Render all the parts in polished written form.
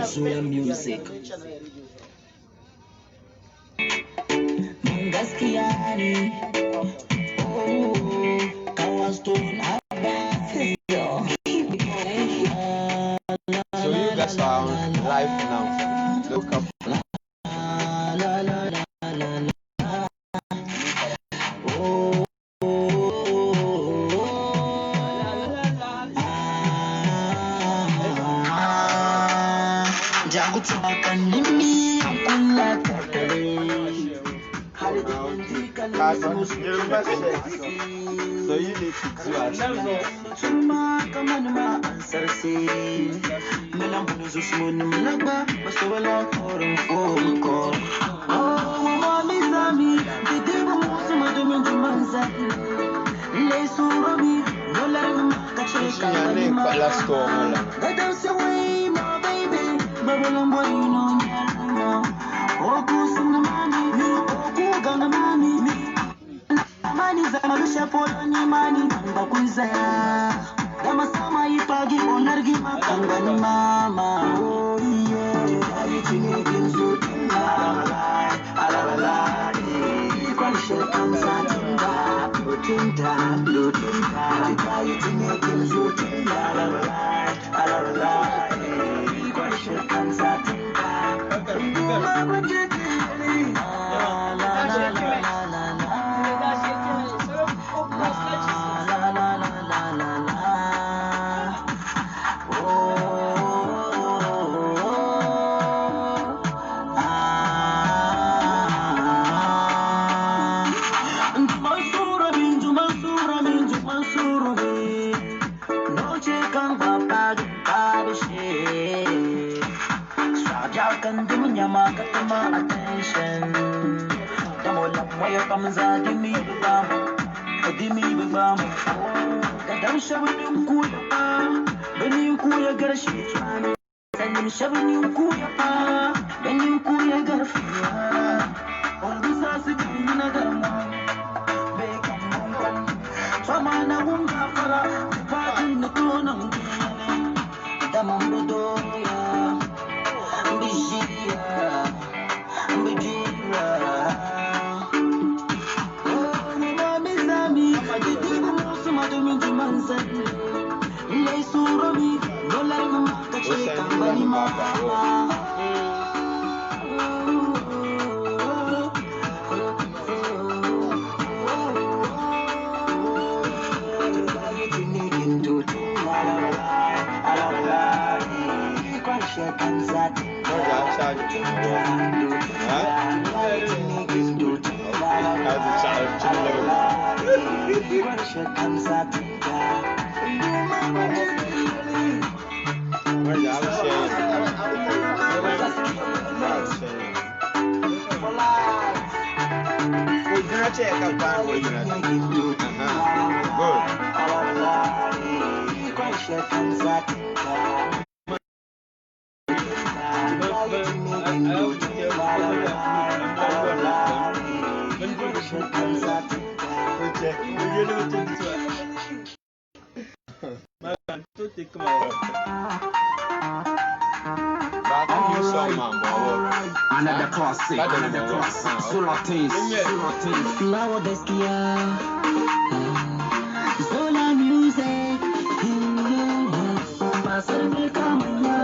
Zuya Music. Mangaskiani, oh, Kawastone Abasi. So you guys are on live now. Look up. Jago tumakan limi ang pula So you need to do it. Suma kamanuma ansar si melang bunuzu sumun malaba basta wala korong ko. Oh mama mizami didibu suma dumin jumanza le surami dolar makache kalima gadam saway my baby babalang boy no nyalma oku suna mani oku ganga mani mani zamarusha poloni mani bakuiza dama sama ipagi onargi makangani mama oh yeah ayi chini kinzu ala kwani shekan satinda lutinda ayi chini kinzu ala kwani shekan satinda mama jeti attention. Give me the bomb. That I'm shoving you cool. When you cool, you gotta shit. And I'm shoving you cool. When you cool, you gotta feel. All this is a good one. Make a move. Famana won't have a party in the tone of the Mambodoya. Another classic, Solatis. Flower Deskia, Zola music, Pasar Kamala,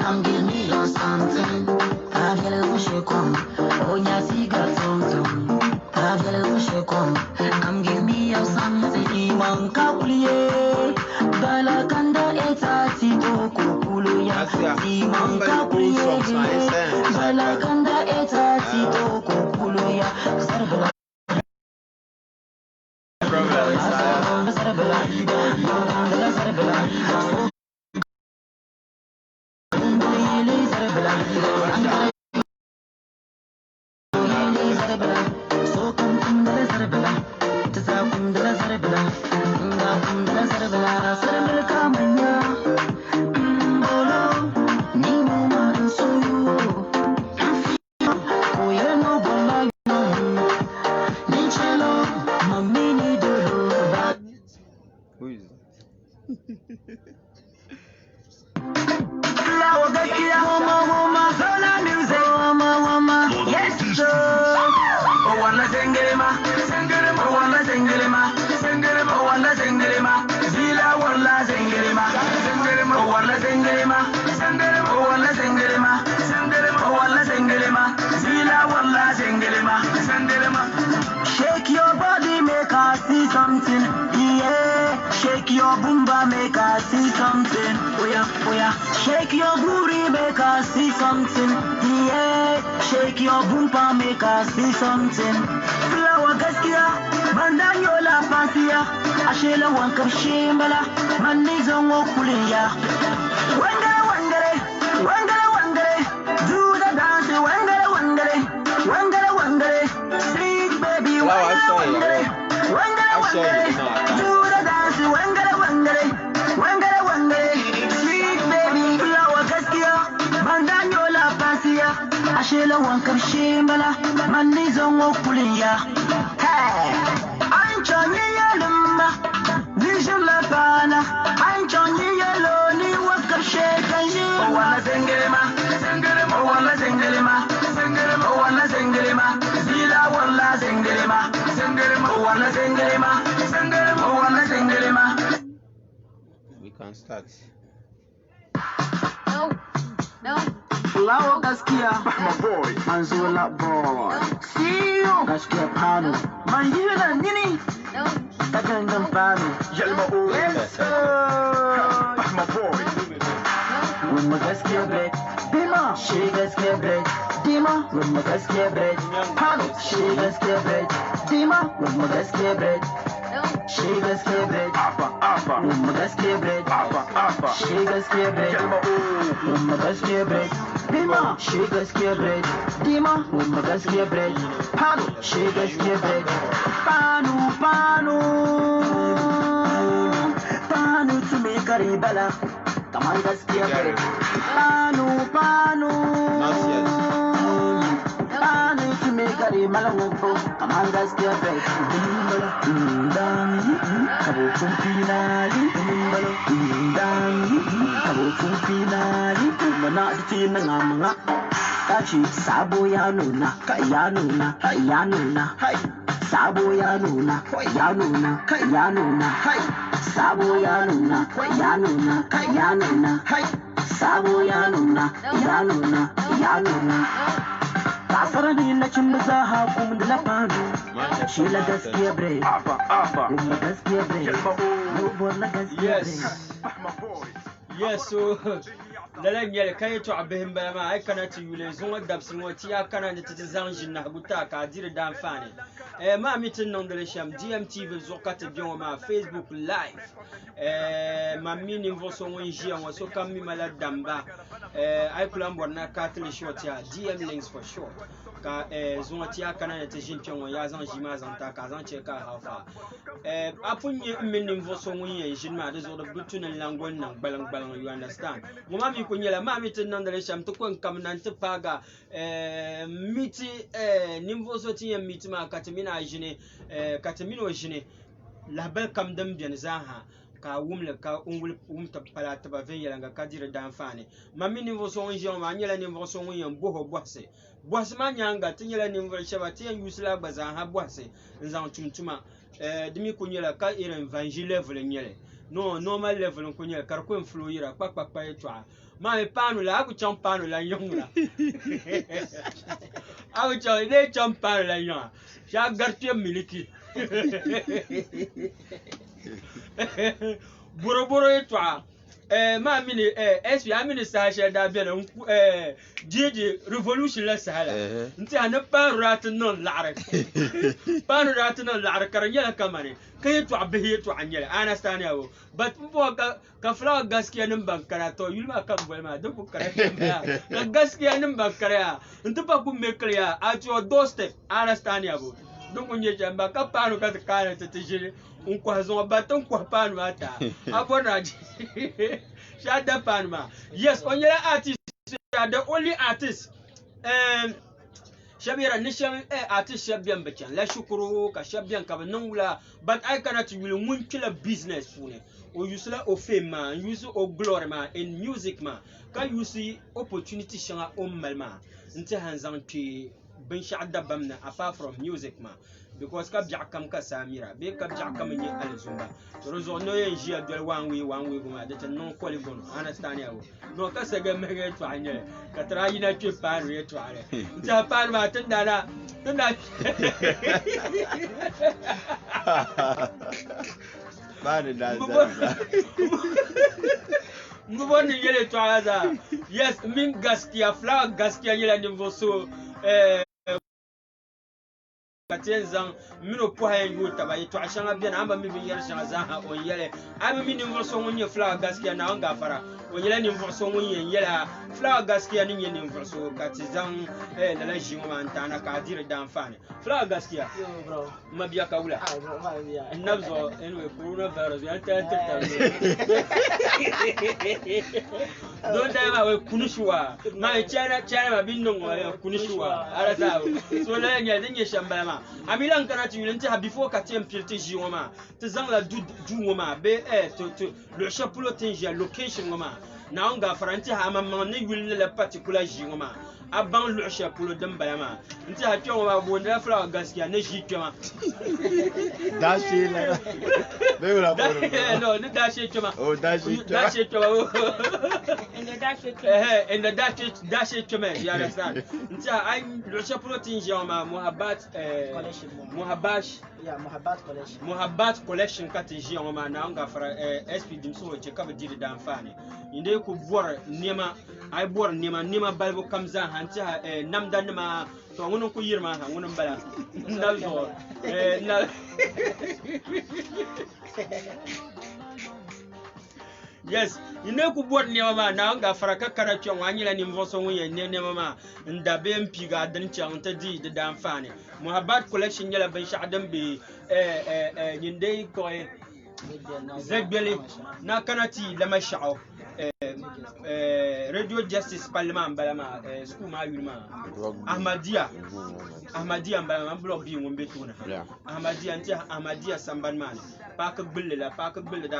I'm giving me your something. I'm give me a something man kapuliye balakanda etati toko kuluya man kapuliye balakanda etati toko kuluya sarbala Shake your body, make I see something. Yeah, shake your boomba, make I see something. Oh yeah. Shake your booty, make I see something. Yeah, shake your boomba, make I see something. Flower gaskia, mandanyo la pasia. Ashela wankar shimbala, manizo ngokuliya. Wangare, do the dance. Wangare, sweet baby. Wangare, do the dance. Wangare, sweet baby. Flower gaskia, mandanyo la pasia. Ashela wankar shimbala, manizo ngokuliya. Hey, I'm Johnny Yalumba, Vision La Pana. I'm Johnny Yellow, New Walker Shake and you. Oh, wanna zengelema, oh, wanna zengelema, oh, wanna zengelema, Zila wanna zengelema, oh, wanna zengelema, oh, wanna zengelema. We can start. No. Flower Gaskia, my boy, Manzula boy. See you, Gaskia Pano, Manjula Nini, No. Takandam Pano, Yelma Yes, my boy. With my Gaskia bread, Dima, she Gaskia bread, Dima, with my Gaskia bread, Pano, she Gaskia bread, Dima, with my Gaskia bread. She Gaskia bread, with my Gaskia bread, she Gaskia bread, with my Gaskia bread. Dima, she Gaskia bread, Dima, with my Gaskia bread, Pano, she Gaskia bread, Pano to make a rebella, come on Gaskia bread, Pano, Pano to make a rebella, come on Gaskia bread, Kabo finali, Kabo finali, Manati Nanga, Tachi, Sabo Yanuna, Yanuna, Sabo Yanuna, Sabo Yanuna, Sabo Yanuna. Kasarani na chimbaza hakum de la panu. Sheila Gaskia bread. Gaskia bread. Yes, so the Lanyel Kaito Abehim Bama, I cannot you Zuma Dabson, what Yakana to the Zanjin Nagutaka, did damn funny. My meeting on the Sham DMTV Zokata Bioma Facebook Live. My meaning was on Winjia was so come me my damba. I could na Catholic short here, DM links for sure. Zumatia Canada Jinchon, Yazan Jimas and Takazan Cheka how far. Upon your meaning was so winning, Jinma, this order Butun and Langon and Balang, you understand. Mummy Kunyela, my meeting on the Sham to come and Paga, Miti, Nimvosoti and Mitima, Catamina Gene, Catamino Gene, Label come them Zaha. Ka wumle ka umta palata ba veya nga kadira dan fane mami ni voso onje ma nyela ni voso onye boho boase manyanga tinyela ni voso shaba tiyan yusla bazan ha boase nzan tumtuma dimi kunyela ka irin vanji level nyele no normal level kunyela kar ko influira pa etwa ma panu la aku chom panu la yongla aku chom ne chom panu la yong sha gartie miliki boro etwa ma mini SP amini sa she da be no DJ revolution la sala nti ana panu rat non la'ar panu rat non la'ar karanya kamane kai to abihi to anyele understand yawo but mbo ka flawa gaskiya nin bankara to yulma kan bolma duk kare ka gaskiya nin bankara nti ba ku me clear at your doorstep understand yawo duk unye jamba ka panu ka kana tijiri unkwa zo baton kwa panu ata abona shada panu ma yes onyela artist the only artist Shabira nisham artist shabian bachan la shukuru ka shabian ka nangula but I cannot will mun kila business fune o yusla o fame ma use o glory ma in music ma kan use opportunity shanga o malma nti hanzan ki bin shada bamna apart from music ma because ka biakam ka samira be ka biakam ni alzumba rozo no yen jia dol one way goma de non ko le bono understand yawo no ka sega mege to anye ka tra yina twe par re to are nta par ma tunda Bad da. Mbo ni yele to aza yes min gaskiya fla gaskiya yela ni voso Katenzan mino poha yu tabayi to ashanga bien amba mi bi yer shanga za ha on yele abi mi ni verso wonye fla gaskiya na on gafara on yele ni verso wonye yela fla gaskiya ni ni verso katizan na la jimu mantana ka dire dan fane fla gaskiya Yo bro. mabiya ka wula Bro, ma biya. nabzo anyway coronavirus ya ta don da ma we kunushuwa ma chana ma bin non wa kunushuwa ala sa so la nya dinye shamba ma amilan kana ti yulenti ha before ka tem pilte jioma te zang la du ngoma be to le chapeau tinja location ngoma na on ga faranti ha ma ne yul la particular jioma aban le chapeau dambala ma nti ha twa ma bo na fla gaskiya ne ji twa Dashi la. Be wala ko. no ne dashi twa Oh, dashi. dashi twa In the dash in the dashi twa you understand nti I le chapeau tinja ma muhabbat collection. muhabbash Yeah, Muhabbat collection. Muhabbat collection kateji on ma na nga fara SP dimso je ka bidi dan fane inde ko bor nema ay bor nema balbo kamza hanti namdan ma to ngono ko yirma ha ngono bala ndalzo na yes ine ku bor nema ma na nga fara ka kara chon wanyila ni mvoso nguye nema ma ndabe mpi ga dan chan ta di de dan fane Muhabbat collection yala ban sha'adan be yinde ko zegbele na kanati lama sha'o radio justice parlement balama school ma yulma Ahmadiyya balama blog bi ngombe tuna Ahmadiyya anti Ahmadiyya samban man pa ka bulle da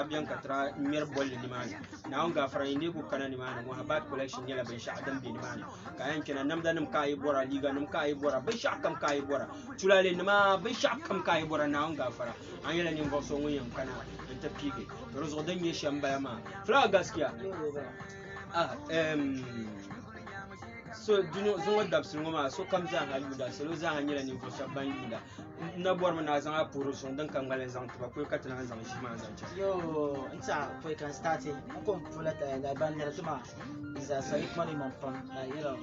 biyan katra mer bolle ni man na on ga fara inde ku kana ni man Muhabbat collection yala ban sha'adan be ni man kayan kina namdanum kai bora liga num kai bora ban sha'kam kai bora tulale ni ma ban sha'kam kai bora na on ga fara an yala ni ngoso ngoyam kana ta pige rozo dan ye shamba ma fla gaskiya so duno zo dab ngoma so kam za ha yuda so lo za ha nyela ni ko shaban yuda na bor na zan a poro so dan kan ngalen zan to ba ko katana zan shi ma zan Yo, nta we can start it. Ko pula ta da ban da tuma is a salik money man from you know.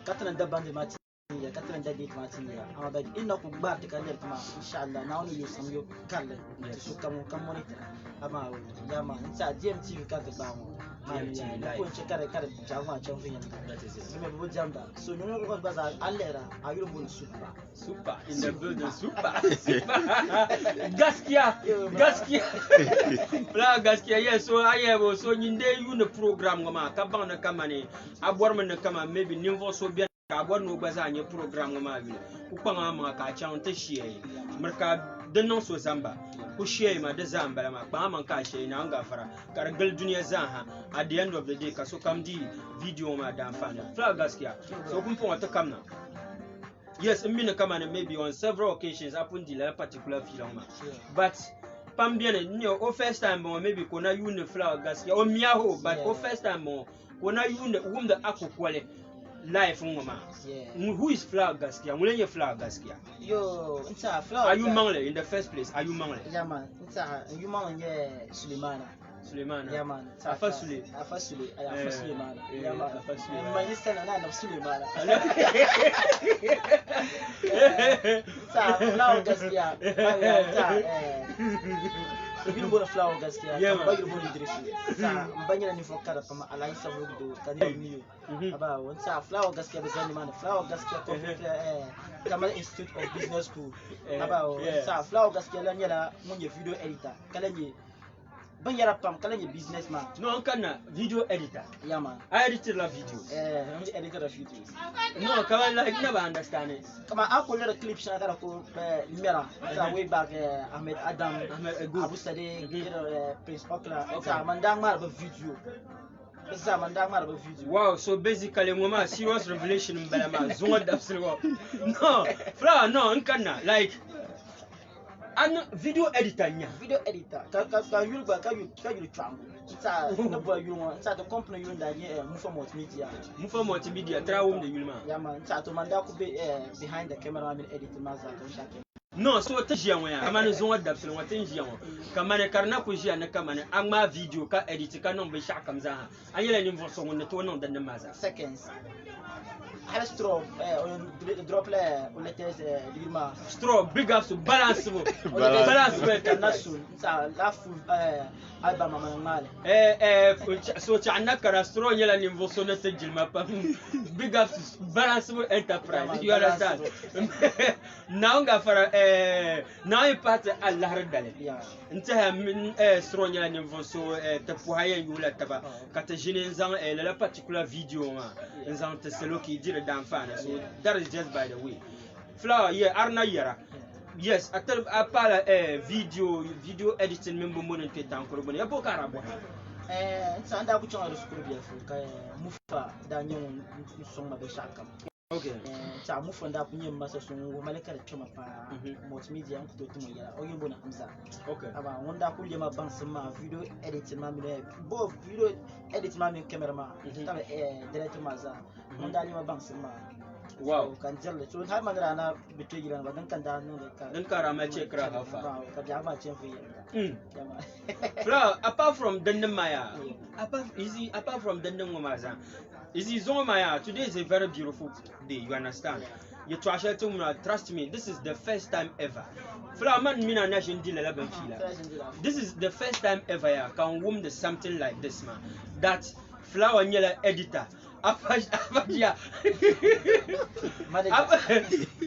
Katana da ban da mati ya katana da dit mati ya. Amma ba inna ku ba ta kan da tuma insha Allah na wani yusam yo kalle. Su kan monitor. Amma ya ma nta GMTV ka ta ba mu. Ko ce kare jama'a can fin yanda. Zuma bu jamba. So ne ko ba za allera ayu mun super in the building super gaskiya fla gaskiya yes so ayebo so nyinde yune program ngama ka ban na kama ne abor men kama maybe niveau so bien ka abor no gbaza anye program ngama bi ku kpanga ma ka chan ta shiye marka dannon so zamba ku shiye ma da zamba ma ba man ka shiye na nga fara kar gal duniya zan ha at the end of the day ka so kam di video ma da fana fla gaskiya so kun fon wata kamna. Yes, come and maybe on several occasions happened in a particular film. But Pambian, first time or maybe Kona Uni Flower Gas or Miaho, but first time or wana yunda wumda ako kwale life ngoma who is Flower gaskiya mulenye Flower gaskiya yo nta Flower are you mangle in the first place are you mangle yeah man nta you mangle Sulemana yeah man afa Sule Sulemana yeah man man yisana na Sulemana nta Flower gaskiya Bill Bona Flower gaskiya ba yirbo ni dirisi sa mbanyira ni fokara kama alai sabu do kani niyo aba wonsa Flower gaskiya bezani man Flower gaskiya ko kama Institute of Business School aba wonsa Flower gaskiya la nyala munye video editor kala nye banyara pam kala nye businessman no kana video editor yeah man I edited la video editor la videos no kama like never understand it kama ako le clip shana kala ko mera sa way back Ahmed Adam Abu Sadiq Prince Okla sa mandang mar ba video sa mandang mar ba video wow so basically ngoma serious revelation mbalama zongo dapsino no Flower no nkana like an video editor nya video editor ka yulba ka yul twangu sa no boy yulwa sa to company yul da ye mufa multimedia trawum de yulma ya man sa to manda ku be behind the camera man edit ma za ka shake no so ta jiya waya kamane zongo dapsino wata jiya wa kamane karna ku jiya na kamane amma video ka edit ka non be shaka kamza an yela ni voso wonne to non dan maza seconds على سترو دروب له ولا تيز ديما سترو بيج اب بالانس ناسون لا فول البا ماما مال so تعنا كرا سترو يلا نيفوسو نسجل ما بيج اب بالانس انتربرايز you understand now غفر now part الله ردله انتهى من سترو يلا نيفوسو تفوهاي يولا تبا كاتجيني نزان لا particular video ما نزان تسلوكي دير d'enfants. So that is just by the way. Flower, yeah, Arna Yara. Yes, I parle video editing member money to tanko bone. Ya bokara bo. Sanda ku chonga school bia fu ka mufa da nyon soma be shakam. Okay. Cha mufa nda ku nyem masa sun malaka da choma pa multimedia an ku to tumo ya o yimbo na hamza. Okay. Aba wonda ku yema bank ma video editing ma mi bo video edit ma mi camera ma ta director ma za wonda ni ma bank ma wow kan jalle so har magana na bitu gidan ba dan kan da nan ka dan kara ma ce kra hafa ka ja ma ce fi Flower, apart from Dandamaya, apart from Dandamaya, is Zomaya, today is a very beautiful day, you understand? You trust me, this is the first time ever. Flower man mina nation deal 11 fila. This is the first time ever I can womb something like this man. That Flower nyela editor. Apadia.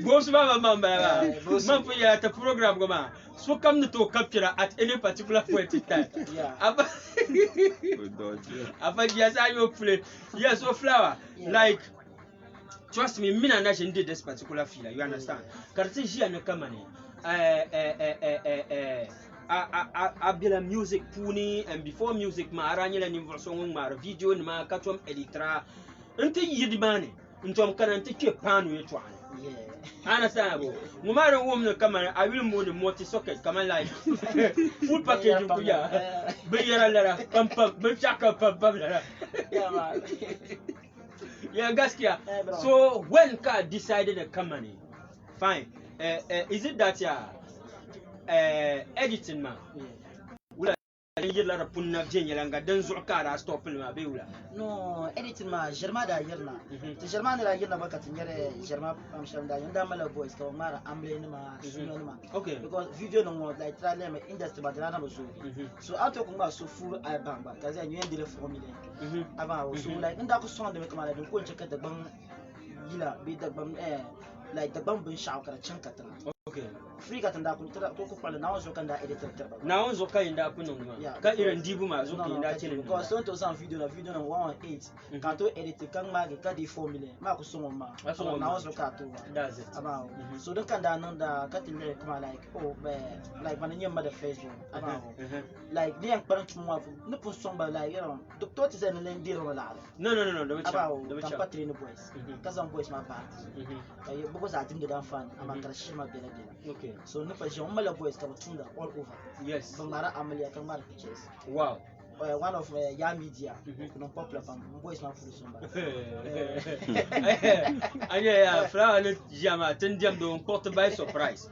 Boss mama man for ya the program goma. So come to capture at any particular point in time. Apadia say you play. Yes, so Flower like trust me, mina nation did this particular feel. You understand? Karti ji an kamane. Abila music puni and before music ma aranyela ni version ma video ni ma katwam editra nte yidimane ntom kana nte ke panu yetwa ana sabo ngumare wom no kamera I will mo ni multi socket kama like full package ku ya be yara lara pam be chaka pam lara yeah gaskiya so when ka decided the company fine is it that editing ma wala yilla rapunna jenyela nga dan zu'kara stop ma be wala no editing ma jerma da yirna to jerma da yirna baka tinyare jerma amshan da yanda mala voice ka mara amble ni ma suno ni ma okay because video no more like try them industry ba dana ba so auto ko ma so full album ba kaza nyu yendele formula aba so like inda ko son da me kamala din ko cheka da ban yila be da ban like da ban bin shawo kara cin katana okay free ka tanda kun tara ko ko kwala na wazo kan da editor tarba na wazo kai inda kun ma ka irin dibu ma zo kai inda cin ko so to san video na 118 ka to edit kan ma ga di formula ma ku so ma na wazo ka to that's it about so dan kan da nan da ka tin kuma like like man nyamma da facebook about like ni an paran tuma wa ne pun so ba like doctor ti zan len diro la no da wuce kan patri ne boys ka zan boys ma ba ay bugo za tin da dan fan amma karshe ma bela okay so nufa shi mala boys ka tunda all over yes ban mara amaliya kan mara pictures wow one of Yam Media, no popular boys man for somebody. Yeah, flower jama ten them don't cut by surprise.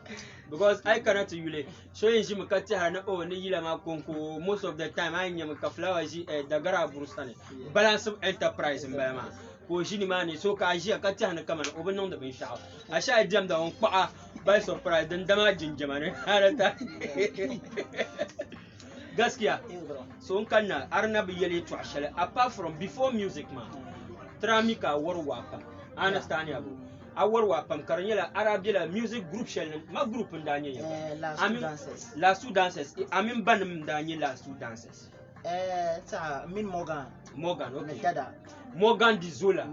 Because I cannot tell you so in Jim Katana oh ni yila ma konko most of the time I nyam ka flower ji dagara burustane. Balance of enterprise in Bama. Ko jini mani so ka ji ka ta na kaman obenon da bin sha. A sha jam da on kwa by surprise dan dama jinjama ne harata. Gaskiya so on kanna arnabi yele to ashale apart from before music man tramika warwa pa understand ya bu awarwa pam karanyela arabila music group shell ma group ndanye ya la Stu Dancers amin banum ndanye la Stu Dancers ta min Morgan okay dada Morgan Dizola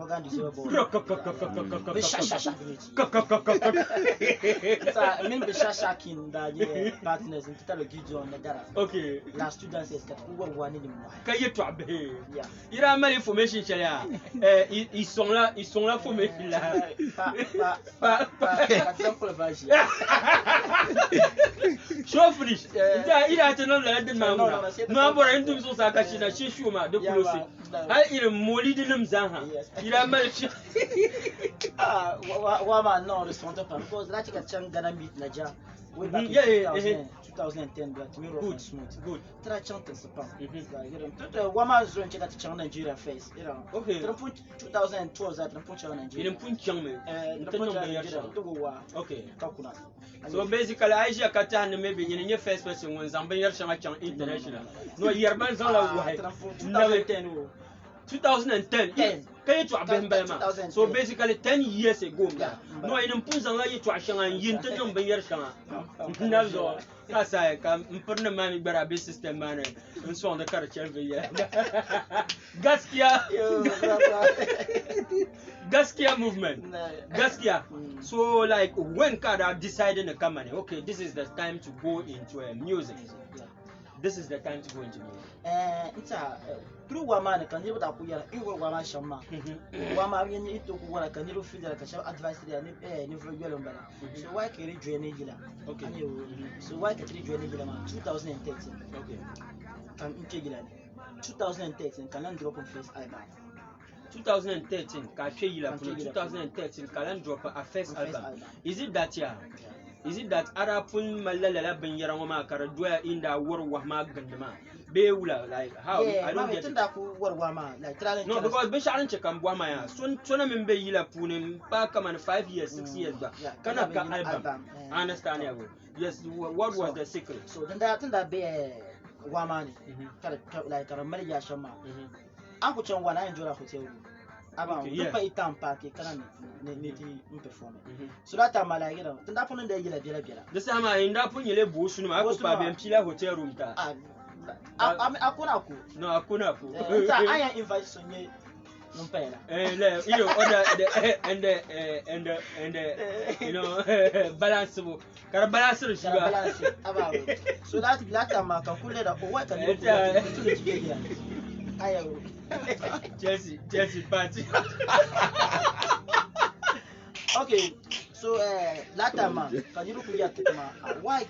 sa min bishasha kin da ye partners in titalo Gideon dada okay la Stu Dancers kat warwa ni mo kaye to abe ira mal information shell ya ils sont là pour me là exemple vaji Chauffeur, il a tenu la lettre de Mamoura. Nous avons un peu de sa cachine à Chichouma de Poulossé. Il est molli de l'Umzaha. Il a mal fait. Ah, Wama, non, le son de pas. Because là, tu as Ghana Meet Naja. Way back in 2010, Black Mirror Good, Smooth. good. Try chanting support. Wama is doing check out Nigeria face. You know. Okay. 2012 that Nigeria. Il est un chang me. Okay. Kakuna. So basically, Aisha Katan maybe in your first person when Zambia Chang International. No, Yerban Zala 2010. So basically 10 years ago. No, I don't put on you to Ashang and Yinton Bayer Shanga. Nazo, Kasai, Mpurna Mami Barabi system man, and so on the culture every year. Gaskia movement. Gaskia. So like when Kada decided to come and okay, this is the time to go into music. This is the time to go into music. It's through Wama can you put in Wama Shama. Wama you to work and you feel like a advice there and so why can you join Nigila? Okay. So why can you join Nigila 2013? Okay. Can you 2013 can I drop on first album? 2013 2013 can drop a first album. Is it that year? Is it that Arapun Malala Ben Yarama Karadua in the war Wahma Gandama? Beula, like how? I don't get it. No, because Besharan Chekam Wamaya, soon Tonamin Beila Punim, Pakaman 5 years, 6 years back. Kanaka album. I understand. Yes, what was the secret? So then that be Wamani, like a Maria Shama. Uncle Chong one I enjoy a hotel. About pay time party can perform. So that time I like it. Then that one in the yellow. The same I end up when you live bush, I was by Pila Hotel room. I'm Akunaku. No, Akunaku. I invite Sonia. And you know, balanceable. Balance. So that time I can pull it up. What can you Chelsea party. Okay, so that time can you look at why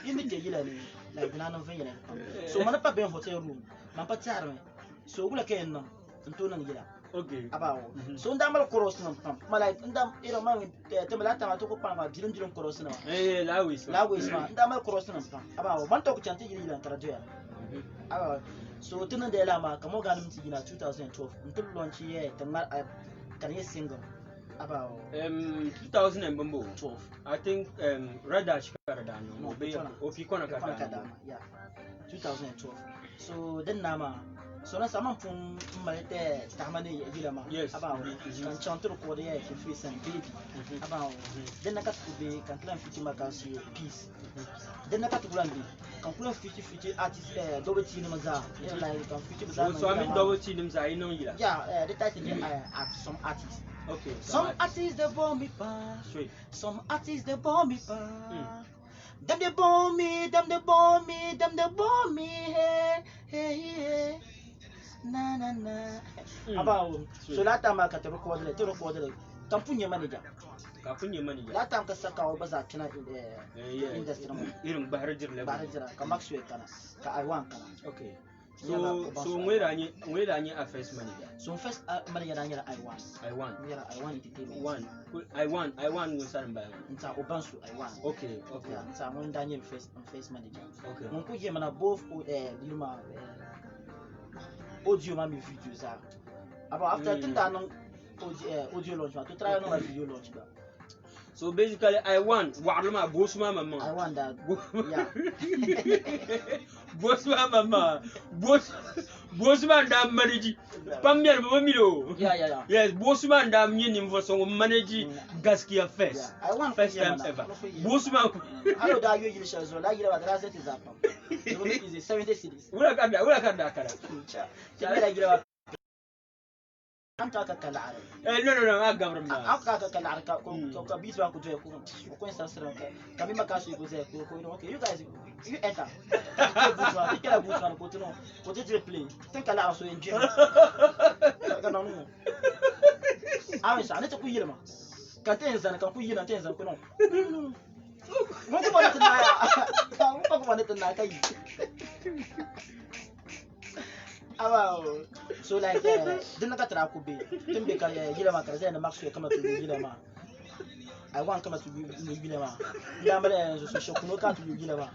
in the jail like none of them. So man up a hotel room, Mapa Charme. So we can okay. About so Damal cross pump. Malay and Dam Iroman Tamalata took a pump, didn't cross now. Lawis, Damal cross pump. About one talk chanting and Tradia. So Tuna de Lama, Kamogan in 2012, until launch here, can you single about 2012? I think Radash Karadano, Opikona Kadana, yeah, 2012. So then Nama, so that's someone from Malete Tamani Vilama, yes, about can chant to Korea, face and baby, about then I got to be can claim 50 Macasi peace. Then I got to Granby. Can put 50 artists, double cinema, like 50. So I mean double cinemas, I know you. Yeah, the title at some artists. Okay. Some artists they bomb me pass. Some artists they bomb me pass. Them they bomb me, them they bomb me, them they bomb me. Hey. Na. About so that time I can record it. Kampunya manager. That time kasaka obaza kina in the industry. Irum Baharajir level. Baharajira, Kamaxwe kana, Ka Iwan kana. Okay. So where are you a first manager? So first manager I want entertainment. I want no san ba. Nta Obansu I want. Okay. Nta mon Daniel first manager. Okay. Mon ko je mana both Luma audio ma mi videos are. About after that audio launch to try no video launch ba. So basically, I want Wadlama Bosma Mama. I want that. Yeah. Bosma Mama. Bosman Dam manage. Pamir Mamiro. Yeah. Yes, Bosman Dam Yin for some manage Gaskia first. Yeah. I want first time ever. Bosman. Hello, that you should so like you about the is up. It is 70 cities. Ula kada. I'm talking about No, I'm government. I'm talking about beats back to ko instance kami makaso ko ze ko okay you guys you enter you can boot one ko no ko je play think ala so enjoy ka no awe sa ne to ku yirma ka tenza kan ku yirna tenza ko no mo ko ba na ya mo ko ba na kai so like dinna ka tara ku be tun be ka yirma ka zai na maxo kama to yirma I want kama to yirma ya mala so shokuno ka to yirma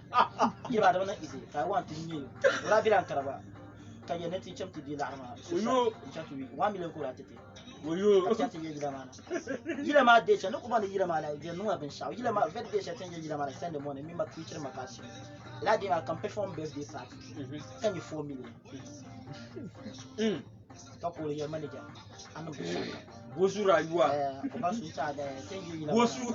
yirma da wannan easy I want to yi wala biran karaba ka yana ti chamti di larma yo chamti 1 million ko ratete yo ka chamti yirma de cha no kuma yirma la je no abin sha yirma vet de cha tanje yirma la send money mi ma feature makasi la de ma can perform birthday party can you 4 million Kapo your manager. I'm not sure. Bosu rayuwa. Obansu ta da tengi yila. Bosu.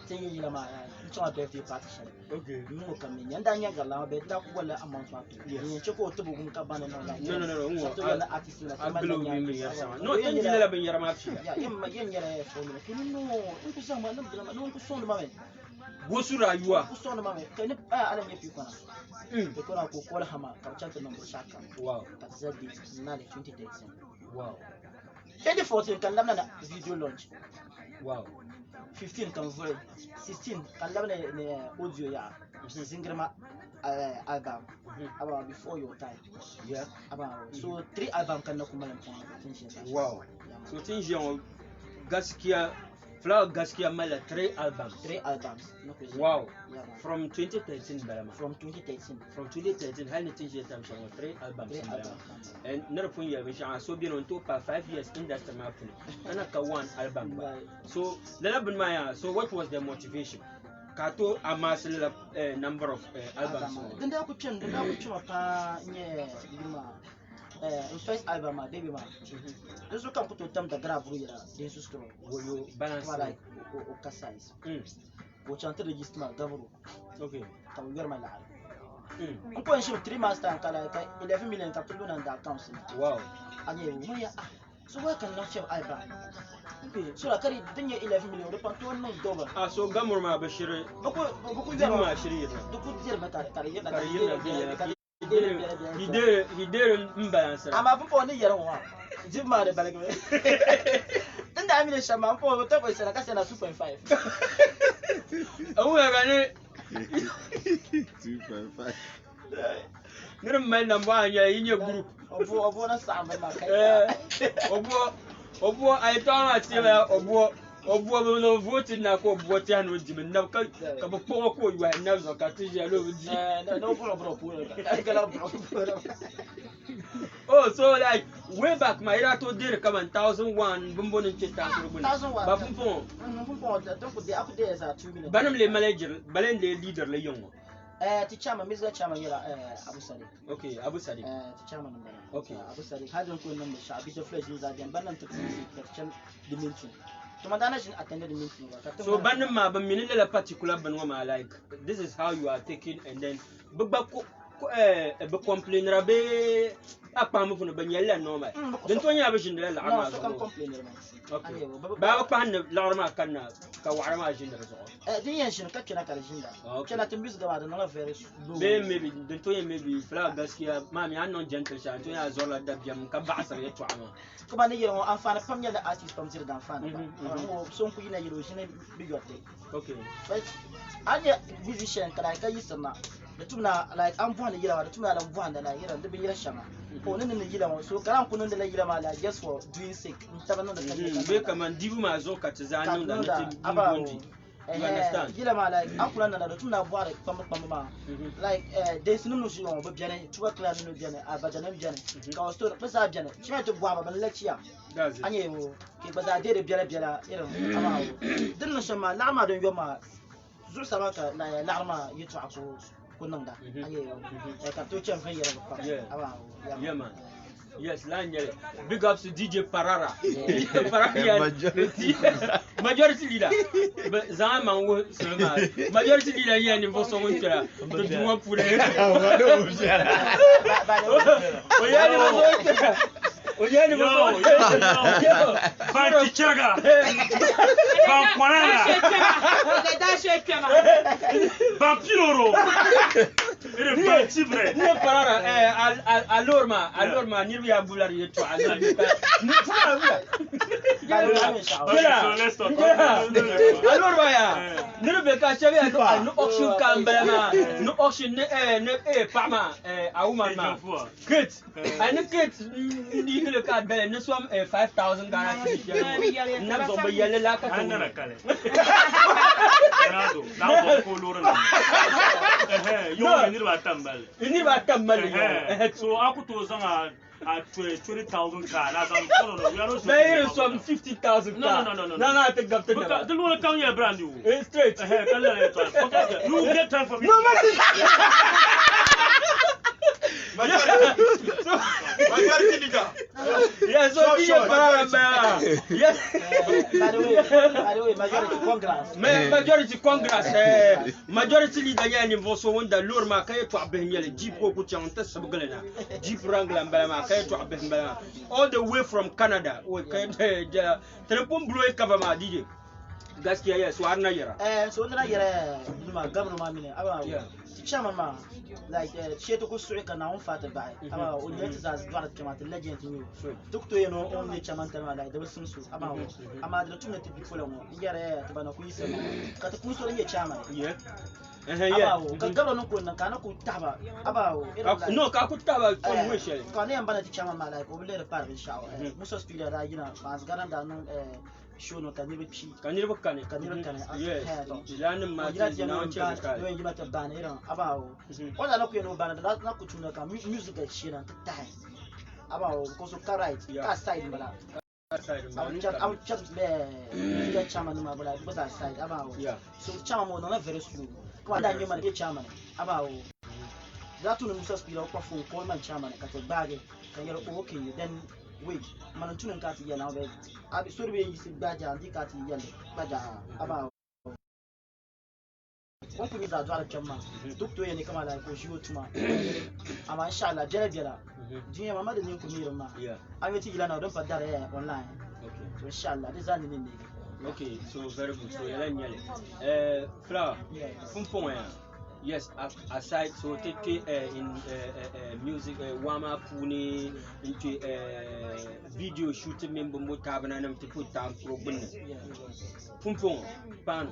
Tengi yila ma. Ncho a birthday party shari. Okay. Mu kami nyanda nyanga la be da ku wala amount wa. Ni choko to bugun ka bana no la. No. So na artist la I believe me yasa. No tengi la ben yara ma fi. Ya yemma yara fo mi. Kini no nko sama na bila no nko son ma me. Bosu rayuwa. Nko son ma me. Kani ala nyepi kona. Ko kona ko kola hama ka chanta number shaka. Wow. That's the date na 2013. Wow. 2014 kan lamna na video launch. Wow. 15 kan voice. 16 kan lamna ne audio ya. Zingrama album. About before your time. Yeah. About so 3 album kan na kuma yan point. Wow. So things you gaskiya Flower gaskiya mala 3 albums. 3 albums. Wow. Yeah, from 2013 balama. From 2013. From 2013 hal ni tinje tam shango 3 albums balama. And narfun ya bi shan so bien on to pa 5 years industry ma fun. Ana ka 1 album ba. So lalabun maya, so what was the motivation? Kato amasil number of albums. Then da ku cin pa nye lima first album ma baby ma. This will come to them the grab ruya. Then su scroll. Will you balance like o size. O chante register ma gavro. Okay. Ka wer ma la. On point shi 3 months time kala 11 million ka tulu nan da account. Wow. Anye mu ya so why can not have album? Okay. So la kari dinye 11 million repan to no dollar. So gamur ma bashir. Boko ma shiri. Boko dir ma kari he did imbalance. I'm up for the year one. Jim Mare Balagwe. Then the Amina Shaman for the top is a 2.5. Oh, we're going 2.5. Never mind, number in your group. Of one of some. I thought Obo no voting na ko vote no jimi na ka bo ko you are never ka tiji alo ji no bro oh so like way back my era to did come 1001 bumbo ni chita so bun ba bumbo don't put the up there as 2 million banam le manager balen le leader le yongo Tichama Mr. Chairman yara Abu Sadiq. Okay, Abu Sadiq. Chairman okay Abu Sadiq hadon ko nan da bit of flesh user dan banan to section dimension. Attended the meeting. So Banama Bamin a particular Banwama like this is how you are taking and then complain Rabe Apam from Banyella normal. Then 20 hours in the Lama. Okay. Bapan Larma Kana ka wara ma jinda so din yan shin ka kina kala jinda kina tin bis gaba da na very slow be maybe den to maybe fla gaskiya ma mi annon gentle sha to ya zola da biam ka ba asar ya to ama kuma ne yero amfana pam ya da artist pam sir da amfana mo son ku ina yero shine bigote okay but aje musician kala ka yisama da tumna like an buwan da yira da tumna da buwan da la yira da bin yira shama ko nan ne yira so karan kunun da la yira ma la just for doing sake tabanon da kan be kaman dibu ma zo ka tizanu da natin bondi you understand yira ma like an kunan da tumna buwa da pam ma like they sinu no shi on ba biane tuwa klan no biane abajana biane ka wasto da sa biane shi ma to buwa ba ban laciya anye wo ke ba za de biane irin ama din no shama lama don yoma zu sabaka na lama yitu ako kunang da anye ka to chen fa yera ba yeah man yes lanyere big ups to DJ Parara Parara majority leader zama wo selma majority leader yani vo so won tira to du won pure oyani vo so Fanti chaga ban kwanana ban piloro ere ban tibre ne Parara alorma ni ya bulari yeto alorma ni fuma alorma ya ni be ka chebe no auction kambama no auction ne pama awuma ma kit ani kit ni le ka bele ne swam 5000 Ghana cedis na zo be yele la ka anana kale Ronaldo na ko loro na yo ni ba tambal so akuto zanga at 20,000 car that's no we are not there is some 50,000 no I think after that the one come here brand new straight you get time for me majority leader. Yes, so yes. By the way, majority congress. Majority leader yani voso wonda lorma kay to abehnyele jeep ko ku chanta sabgalena. Jeep Wrangler mbala kay to abehmbala. All the way from Canada. O kay telepon blow cover ma DJ. Gaskiya yes, so arna yara. So na yara ma gabro ma mine aba. Chama ma like sheto ko su'i kana on fata bai aba on yata za zuwa kama ta legend ni duk to yano on ne chama ta ma like da wasu su aba amma da tun da tafi kula mu yara ta bana ku yi sama ka ta kun so ne chama aba ka gabro non ko nan kana ku taba aba no ka ku taba on wishe ka ne ambana ta chama ma like obule da par insha Allah muso speeder da gina fas garan da non show no kanir bakane yes ilanin ma ji na wance da kai don gina ta bana irin abawo wanda na ku yano bana da na ku tuna ka music da shi nan ta abawo ko so ka right ka side bala I'm just be chama no mabula because I side abawo so chama mo na very slow ko da nyoma ke chama abawo da tunu musa speed ko phone call man chama ka ta bage kan yaro okay then wait man tunan ka ti yana be abi so be yi si baja ndi ka ti yana baja aba on peut mise à droite chama duk to yana kama la ko shi wotuma amma insha Allah jara jiya mama da ni ku mira ma abi ti ilana don fadare online okay so insha Allah da zani ne okay so very good so yala nyale flower fumpon ya yes aside so take in music wama puni into video shooting member motabana nam tipo tam pro bunne pumpon panu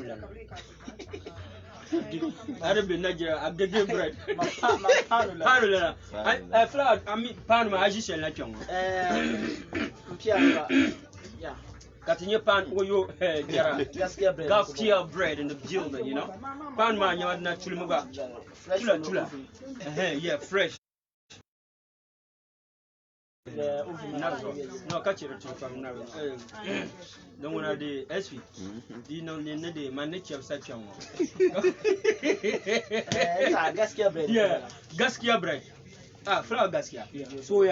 la Arabe Nigeria agege bread panu la flour ami panu ma ajishe la chongo mpia yeah Katinye pan oyo jara gaskiya bread in the building, you know. Pan man you na chulumuga. Chula. Yeah, fresh. No, catch it from now. Don't want the SV. You know, the manage of such a gaskiya bread. Yeah, gaskiya bread. Flower Gaskia. So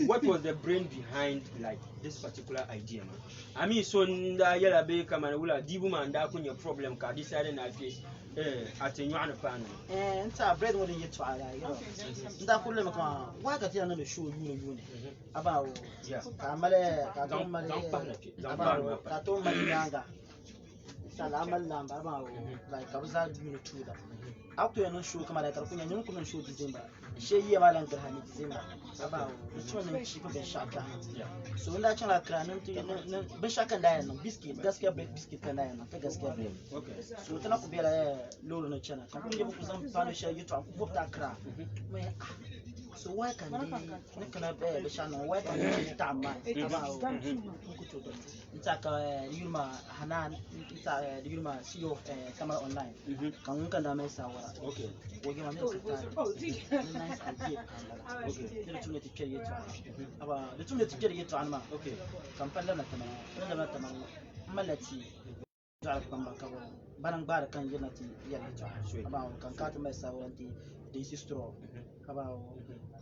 what was the brain behind like this particular idea, man? I mean, so yellow bay come and will dibu man da kunya problem ka decided na face atenywana pan. Nta bread mo dey to ala yo. Nda kulle me kwa wa ka tia na the show you about ka male ka to male ka to male yanga. Salamal lamba about like ka za you to da. After you show come like kunya nyum kunya show December. She year malan ka hani December. About the children she put the shaka. So nda chala kranan to be shaka da no biscuit gaskiya bread biscuit kan da no ka gaskiya bread. Okay. So tana ku bela lolo no chana. Kan kun je ku zan pano she you to ku ta kra. So why can they kana be shana why can they ta ma about ku to do. Nta ka yuma hanan nta yuma CEO Camera Online. Kan kan da mai sawara. Okay. Wogi ma ne ta nice idea. Okay. Da tun da take yi to. Aba da tun da take yi to anma. Okay. Kan falla na tama. Da na tama malati da kan ba ka barang bar kan jinati ya to. Aba kan ka ta mai sawaranti da sistro. Aba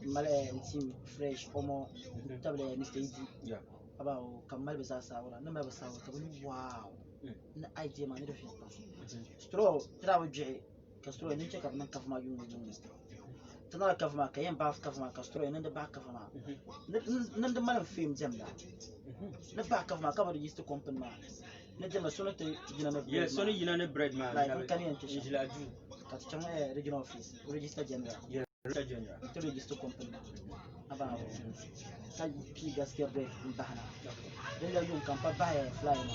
male team fresh omo table Mr. Easy. Yeah. About Kamal Basawara, no matter wow, no idea, man. Straw, travel J, Castro, and you check up my cover my union. Tonight, cover my cayenne bath, cover my Castro, and in the back of my none the man of fame, Zemda. The back of my cover used to company man. Let them as soon as yes, only you know bread man. Like Canadian Catchama regional office, register gender. Yeah, register to register company about. P gaskiya break in bahana then da yun kan fa baya fly ma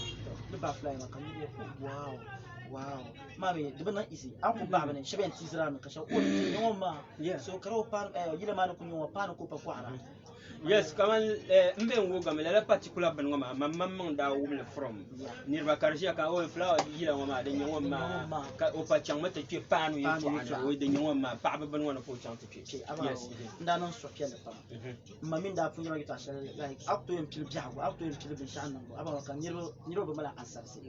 da ba fly ma kan yi wow mami da ban isi an ku ba bane sheben tisira ka sha ko yon ma so karo pan yile ma ku yon pan ko pa kwara yes kaman mbe ngo gamela la particular ban ngoma mamman da wumle from nirba karshi ka o flower yila ngoma da nyon ma ka o pa chang mata ke panu yi to ana o da nyon ma pa ba ban ngona ko chang to ke yes nda non so piel pa mamin da funyo ga tasha like up to him til biago up to him til bin shan nan aba kan niro ba mala ansarse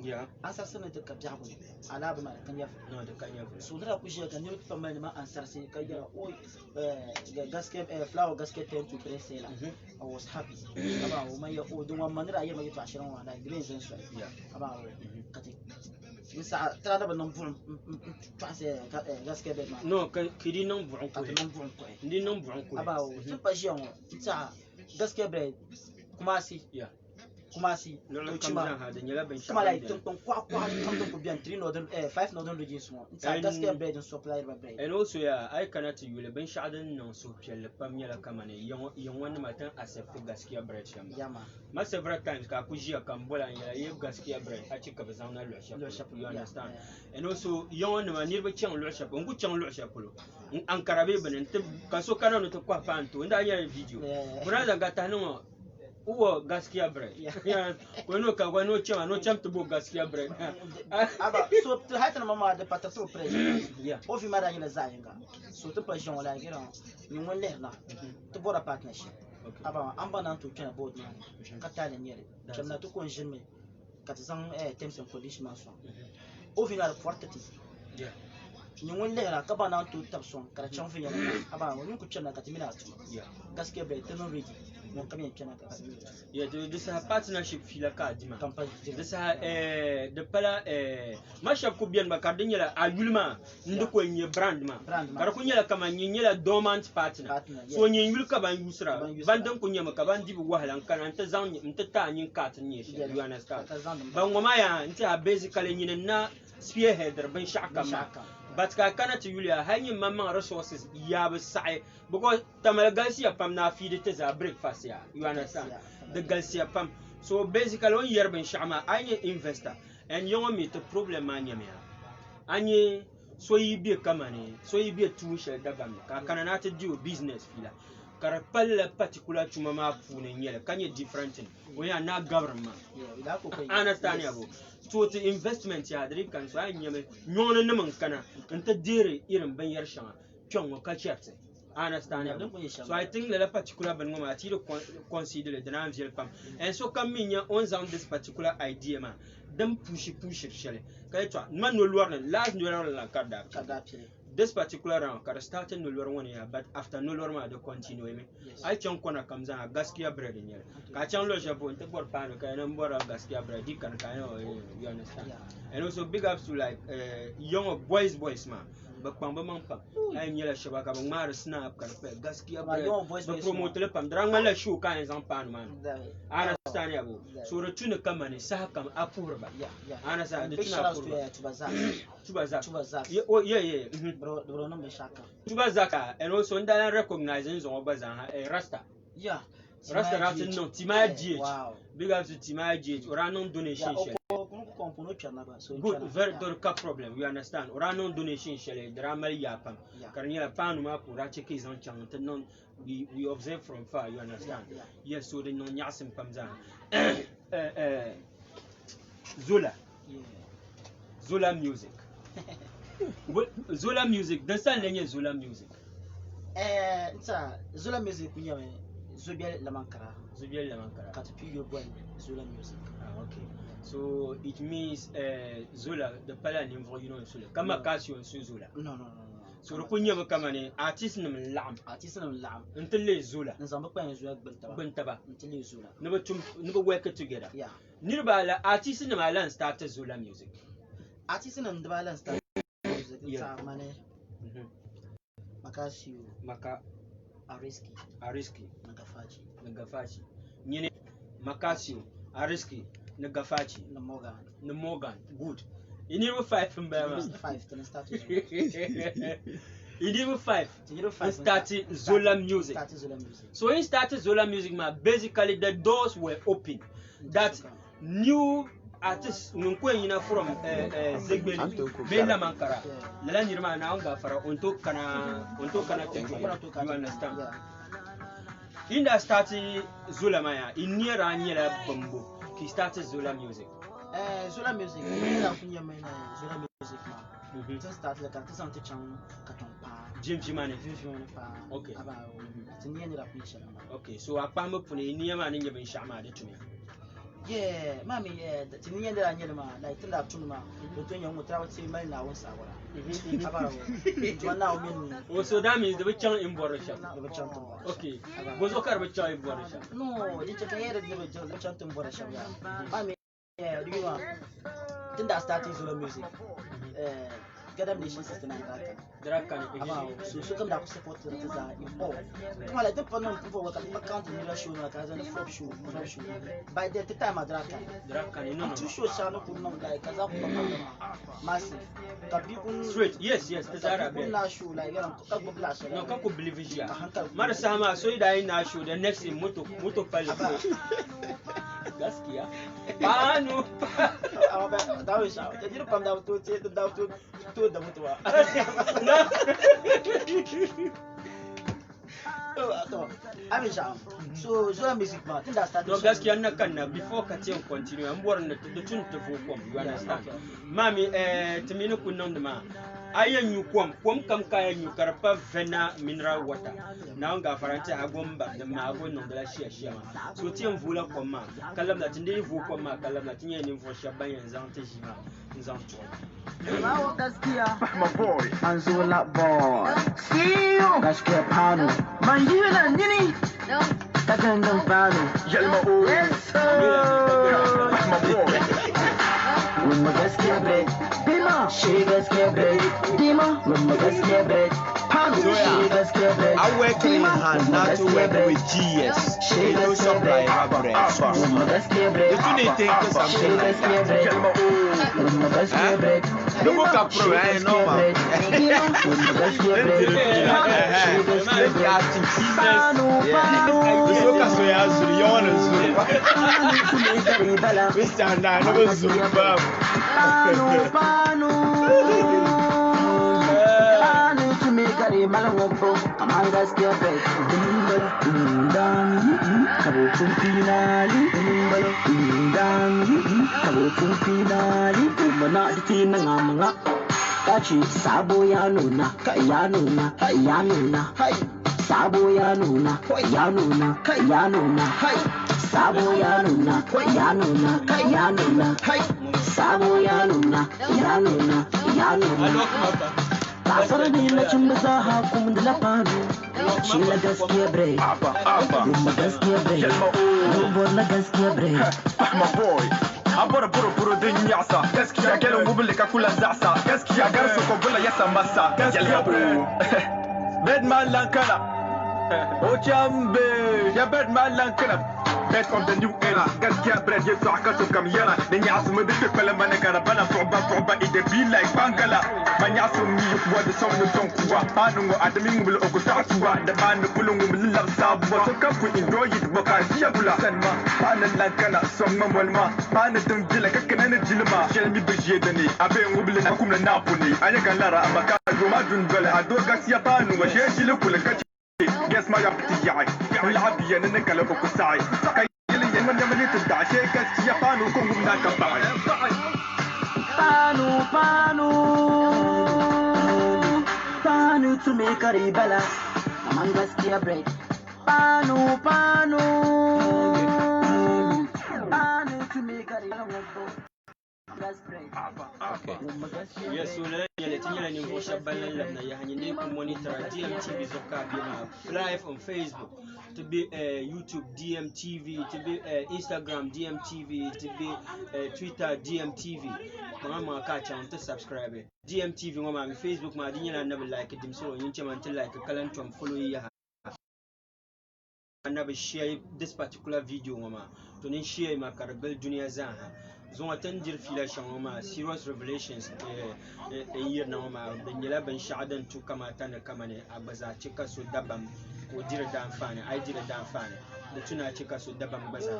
ansarse ne ka biago ala ba mala kan ya no da kan ya so da ku shi kan niro pa mala ma ansarse ka ya o gasket flower gasket to presela I was happy about my old one manner. I ever get to Asharon like the reason about cutting. Mr. Trada non transit gasket. No, could you know Bronco? About the passion. It's a gasket bread. Kumasi, Kumasi, come like to be 3 northern 5 northern regions. It's a gasket bread and supplied by bread. And also, I cannot you will be shadden no so piel Pamela Kamane, young one matter as a gaskia bread. Yama. Mas several times Kakujia Cambola and you gaskia bread, I check up a sound worship, you understand. And also, young man nearby channel worship, and good channel worship, and Carabin and Kasokaran to Quapanto, and I hear a video. Brother Gatano. Uwo gaskia bread. When no champ to book gaskia bread. So to heighten mama the patato president. Yeah. Of you mother in a Zayenga. So to passion like you know, you won't learn to board a partnership. About Ambanan to China board man. Catalan near it. Chamna to consume me. Catazan terms and conditions. Of you are 40. Yeah. You won't learn a cabana to Tapson, Carachan about when you could channel Catimina. Yeah. Gaskia bread, no reading. Yeah, this is a partnership feel like this is the pala mashup could be in Macadania, Agulma, Nduko in your brand man. Caracunia come and yella dormant partner. So when you look up and Usra, Vandam Kunya Macabandi Wahal and Canantazan in Tatan Cotton, you understand. Bangomaya, until basically in a spearhead, Ben Shaka. But I cannot tell you hanging mamma resources yab side because Tamalgasia Pam now feed it as a breakfast. You understand? The Galcia Pam. So basically, one year Ben Shama, I am investor, and you want me to problem mania. And so you be a company, so you be a two share Dagam. I cannot do business filler. Carapella particular to Mama Fun and Yellow. Can you different? We are not government. Understandable. So the investment ya the can so I nyame nyono naman kana enta dire irin ban yar shama kyon wa kacherte understand so I think that particular ban ngoma ati consider the name pam and so come me on sound this particular idea man them push shele kay to man no luar last no la kada this particular round kada starting no lor one ya but after no lor ma da continue me ai can kona kamza gaskiya bread ne ka can lo jabo ta bor pano ka nan bor gaskiya bread kan ka you understand and also big ups to like young boys ma but pam man pam ai nyela shabaka ba mar snap kan pe gaskiya bread ba promote le pam drang mala show kan en pan man understand ya bo so the tune kama ne sa kam apurba ana sa the tune apurba Tubazak. Yeah. Bro, no me shaka. Tubazaka, and also Ndalan recognizing Zombaza, Rasta. Yeah. Rasta Rasta no Tima GH. Wow. Big up to Tima GH or unknown donation. Good, very good problem. You understand? Or unknown donation shell, drama yapam. Karnia Panuma, Purache is on channel. We observe from far, you understand? Yes, so the non yasim Pamzan. Zula music. Zula music. That's the Zula music. Zula music. Zubiel Lamankara. Katupi your boy. Zula music. Okay. So it means Zula, the Pala name for you know Zula. Kamakasio and Zula. No. So the Kunya Kamane, artist name Lam. Until Zula. And some Zula Bentaba. Until Zula. Never work it together. Yeah. Nearby artists in the island started Zula music. Artists in the island started music. Yeah. Makasio. Ariski. Nagafachi. Nyine Makasio. Ariski. Nagafachi. Namogan. Good. You need 5 from Bama. 5 to start. You need 5. Started Zola music. So he started Zola music, man. Basically, the doors were open. That new artists from Zegbeli, Bela Mankara, Lanirma Nanga for Unto Kana, you understand? In that started Zola Maya, in near Aniela Bumbo, he started Zola music. Zola music, Zola music, just started like a something Jim Jimani. Okay. Okay, so I come up for the near man in your Shama to me. Yeah, Mammy, the Tinian Anima, like the Laptuma, between your Mutawa Simon now and Sawa. Also, that means the Richard in Borussia. Okay, was okay with Joy Borussia. No, it's a career of the Chantum Borussia. Mammy, yeah, do you know? Then that started Zulu music. Get them nation system and Drakan. So come down support the design. Oh, well, I don't know people what account in the show, like as a flop shoe. By the time I Drakan, no, 2 shows shall not put on like as a massive. Straight, yes, the Arab show like no, can't believe it. Marasama, so I now show the next in Moto Palace. Gaskia. Panu. That was out. They didn't come down to the Mutua. So Zola music man. No, Gaskia Nakana before Katia continue. I'm born the tune to Vokom. You understand? Mammy, Timino Kunondama. I am you come kaya you carapa vena mineral water. Now Gafarante Agomba, the Magon on the Shia. So Tiam Vula Koma, Kalam that in the Vukoma, Kalam Latin for Shabai and Zantejima in Zanto. My boy, Anzola boy. See you, Gaskia Pano. My Yula Nini. Takandam Pano. Yelma. Yes, sir. My boy. With my Gaskia bread. Dima, she Gaskia bread. Dima, with my Gaskia bread. Pano, she Gaskia bread. I work in hand, not to work with GS. She don't supply bread. With my Gaskia bread. You need think of something like that. With my Gaskia bread. The book up pro, I know. Kachi sabo ya nuna, ya nuna, ya nuna. Sabo ya nuna, ya nuna, ya nuna. Sabo ya nuna, ya nuna, ya nuna. Sabo ya nuna, ya nuna, ya nuna. Asara ni na cin da za ha kuma da lafanu. Shi na gaskiya bre. Kuma gaskiya bre. Rubo na gaskiya bre. My boy. Abora buru din yasa. Gaskiya gelin gubule ka kula zasa. Gaskiya garsu ko bula yasa masa. Gaskiya bre. Bedman lankana. Ochambe. Ya Bedman lankana. Bed of the new era. Gaskiya bread yesu akato kam yana. Then yasu me bitu pele manegara bana foba it be like bangala. Manyasu mi yukwa the song no song kuwa. Anungo adami ngubule okusatua. The band kulungu mlilab sabu. So kapu enjoy it boka siyabula. Sanma. Pana lankana. Somma mwalma. Pana tumjila kakanana jilma. Shell mi bijye dani. Abe ngubule na kumna napuni. Anyaka lara amaka. Yoma dundole. Ado gaskiya panu. Washe jile kule kachi. Guess my appetite yai. Labi yana kala okusai. Kayili yana nyamani tunda. Sheka siya panu kongu mnaka bai. Panu to make a ribala. Among gaskiya bread. Panu to make a ribala. Yes, so let me watch a balance. You need to monitor DMTV Zokabina live on Facebook, to be YouTube DMTV, to be Instagram DMTV, to be Twitter DMTV. Mama catch on to subscribe. DMTV, mama, Facebook, my dinner never like it. So you can like a calendar follow you. I never share this particular video, mama. To share my Karabel Junior Zaha. Zon attendir fila shangoma serious revelations year na ma benyela ben shadan tu kama tana kama ne abaza cika su dabam ko jira dan fane ai jira dan fane da tuna cika su dabam baza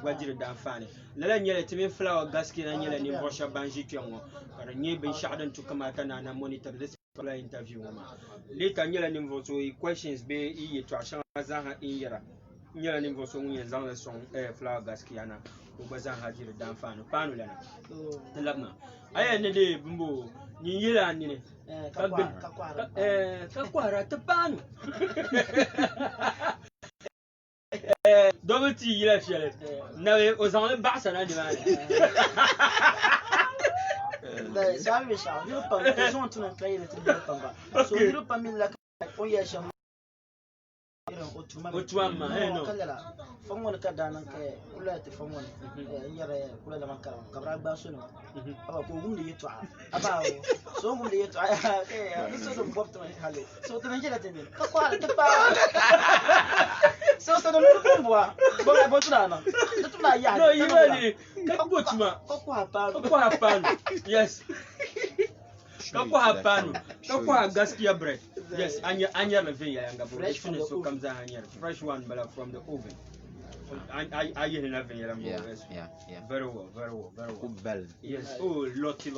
ko jira dan fane lalan yele timi flower gaski na yele ni bosha banji kyango kara nye ben shadan tu kama tana na monitor this particular interview ma later yele ni voto questions be yi to ashan zaha in yara yele ni voto mun yanzan la son flower gaski ana bazan hajira dan fanu lana talabna aya ne de bumbo ni yira ni ne ka kwara ta panu double ti yira fiale na aux en basa na di mane ça me ça je pas les gens tout en train de pas so je pas mis la on y a jamais Otwama no kala famon ka danan ke kula ta famon yare kula da makara kabra ba su no aba ko gumde yeto aba so gumde yeto ni so do bobto hale so to ngela tende ka kwa ta pa so do no kumbo bo ga botu na no to na ya no yibani ka botuma ka kwa hapanu yes ka kwa hapanu ka kwa gaskiya bread. Yes, anya na vin ya ngabo. Fresh from so comes a anya. Fresh one but from the oven. I hear na vin ya ngabo. Yeah. Very well. Yes. Oh, lotty.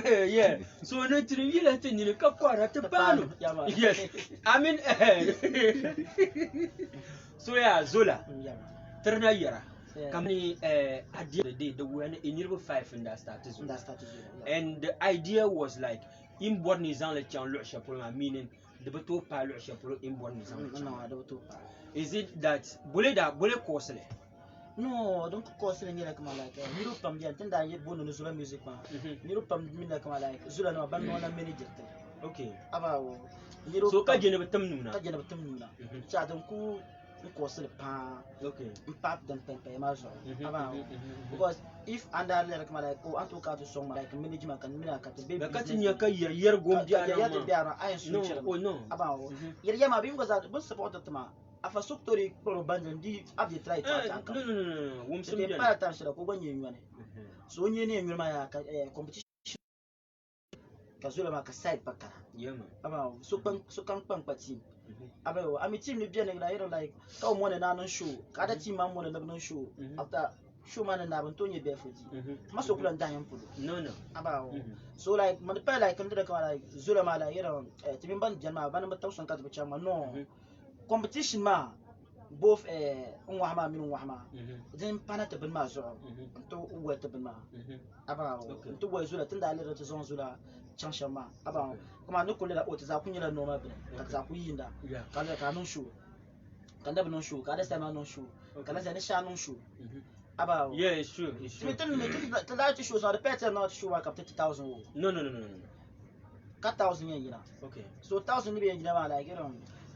Yeah. So no to you let in the kakwara te pano. Yes. I mean so yeah, Zola. Terna yara. Company at the day the one in year 5 in that status. And the idea was like in born is on the channel meaning the beto palo chapeau in born is on the is it that bole course no don't course ni like Miro pam dia tenda ye bono no Zula music ma Miro pam mi like Zula no ban no na manager okay aba Miro so ka jene betam nuna cha don ku course pa okay impact dan pepe ma so aba because if under like oh anto ka to song like management kan mina ka to baby ka tinya ka yar gom dia na ay switch no aba yar ma bim go za bu support tama afa soktori pro bandan di abi try to attack no wum sum dia pa ta shira ko gonye nyane so nye ne nyuma ya competition ka zula ma ka side pakara yema aba so kan pati aba ami team ni bien na yero like ka mo na nan show ka da team ma mo na nan show after show man na ban tonye be fuji maso kula ndan pulo no aba so like man pa like kan da ka like zula ma la yero team ban janma ban ma tawson ka ta chama no competition ma both unwa ma min unwa ma then pana ta bin ma zo to uwa ta bin ma aba to uwa zula tunda alira ta zon zula can shama aba kuma no kullu da ota za kun yira no ma bin ka za ku yinda kala ka non show kan da non show ka da sai ma non show kala sai ne sha non show aba yeah it's true me tun ta da show za da pattern not show ka 50,000 no 4,000 yen yina. Okay. So 1,000 ni be yina ma like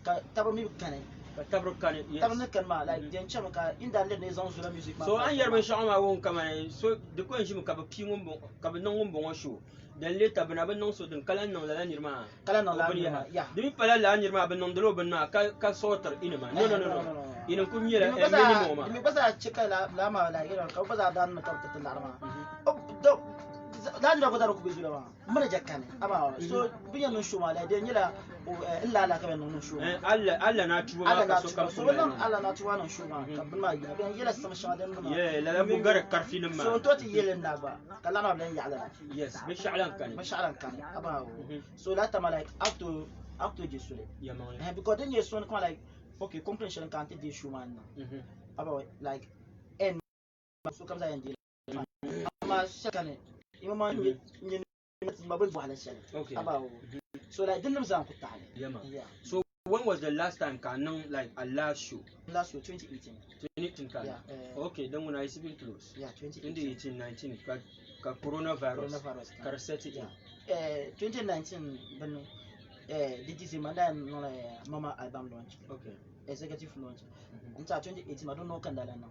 ka tabro mi kane. Ka tabro kane. Yes. Tabro kan ma like den chama ka inda le ne zan zula music ma. So an yarba sha'ama won kama so de ko en shi ka ba pingum bon ka ba non bon show. Dan le tabna ban non so din kalan non la nirma. Kalan non la nirma. Ya. Dimi pala la nirma ban non dolo ban na ka sotar inima. No. Ina kun yela minimum ma. Dimi basa chika la ma like ka basa dan ka ta larma. Do la nira ko da ko bizula ma. Mana jakkane. Aba so biyan non show ma la de nyela illa la ka ben non show. Allah na tuwa ka so ka so wannan Allah na tuwa non show ma. Ka bin ma gina ben yela sama shadan ma. Yeah, la bu gar karfin ma. So to ti yelen na ba. Kala ma ben ya'ala. Yes, mash'alan kan. Mash'alan kan. Aba so la ta ma like up to jesule. Yeah, man. Because then you son come like okay, comprehension can't do show man. About like and so comes I and ama shakane imama ni mabul wala shan. Okay. About so like didn't zan ku tale. Yeah, man. Yeah. So when was the last time canon like a last show? Last show 2018. 2018 kan. Yeah. Okay, then when I see been close. Yeah, 2018. 2018, 19 ka coronavirus. Ka set it. Yeah. 2019 ben DTC mandan no mama album launch. Okay. Executive launch. Until 2018 I don't know kan dala na.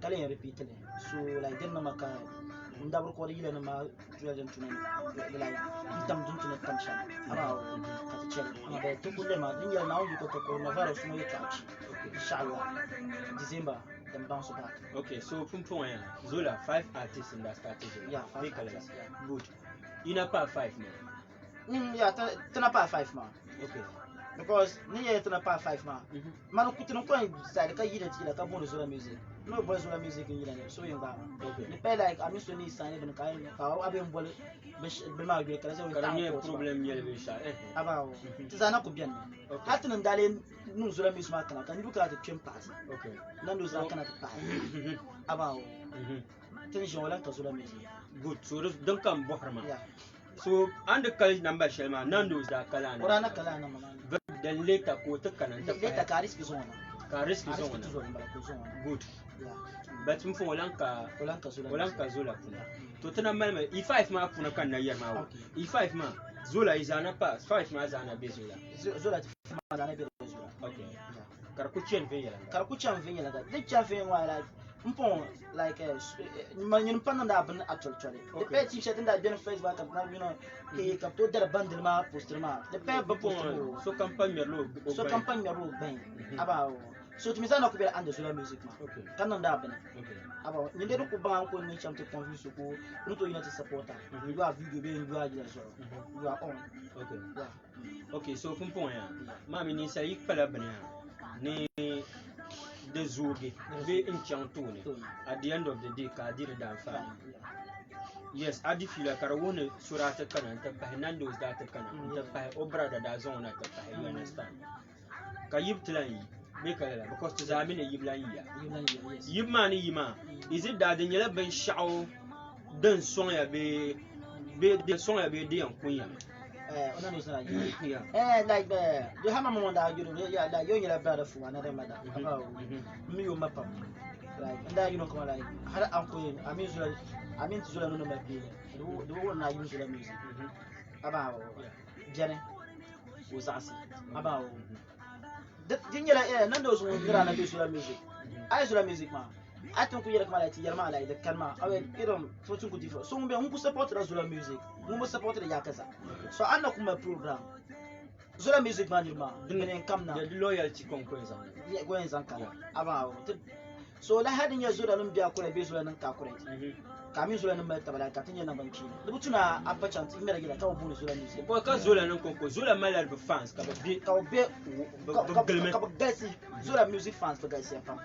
Kala ya repeat le. So like den mama ka ndabur ko yile na ma tulen tunen like itam dun tunen tam shan. Ama ka ta chen. Ama be to kulle ma din ya na uji ko coronavirus mo yata. Inshallah. December then bounce back. Okay, so from ya Zola 5 artists in that started. Yeah, 5 artists. Yeah. Good. You not part 5 man. Yeah, tana pa 5 man. Okay. Because ni ya tana pa 5 man. Man ku tana ko sai ka yi da tila ka bono Zola music. No boy Zola music in yila so yin ba. Okay. Ni pe like ami so ni sane ben ka abin bol be ma be kala so ta problem yele be sha. Aba tizana ku biyan. Hatin ndale nun Zola music ma kana kan duka ta cin pass. Okay. Nan do za kana ta pass. Aba tin shi wala ta Zola music. Good. So don kan boharma. Yeah. So and the college number shelma Nando's da kala na. Ora na kala na mana. Dan later ko ta kanan ta. Later ka risk zone. Ka risk zone. Good. Yeah. But mun fa walanka zola kuna. To tana malma E5 ma kuna kan na yar ma. E5 ma zola izana pa 5 ma zana be zola. Zola ma zana be zola. Okay. Kar ku chen fe yala. Kar ku chen fe yala da. De chen fe wa like mpon like man pan da ban actually. The page t-shirt da ben Facebook ka na you know ke ka to da bandil ma poster ma. The page ba poster so campagne lo. So campagne lo ben. Aba so to misana ko be and Zola music ma. Okay. Kanon da ben. Okay. Aba ni de ko ba ko ni cham te confuse ko no to unity supporter. You are video be you are just you are on. Okay. Yeah. Okay, so pumpon ya. Mami ni sa yik pala banya. Ni de zoge be in chantone at the end of the day ka dir da fa. Yes, adi fila karawone surata kana ta pa Nando's da ta kana ta pa obra da zona ta pa you understand. Ka yib tlan be ka la because to zamine yiblan ya. Yib mani yima. Is it that the nyela ben shaw dan son ya be de son ya be de yan kunya. Ona no sana like the hammer moment that you yeah like you your brother for another matter about me you map like and that you know come like hada anko I mean Zola no map the one na use Zola music about jene usasi about the nyela Nando's won gira na be Zola music I Zola music ma I think we come like yarma like the kalma I will iron so tun ku different so mbe unku support Zola music mu support da yakasa so anna kuma program Zola music management dinen kamna the loyalty konkoza ya goyen zanka aba so la hadin ya Zola nun biya kure be Zola nan ka kure kamin Zola nan ta bala ka tinya nan banki da butuna abachan ti mera gida ka bu Zola music ko ka Zola nan konko Zola malal be fans ka be gasi Zola music fans for guys fam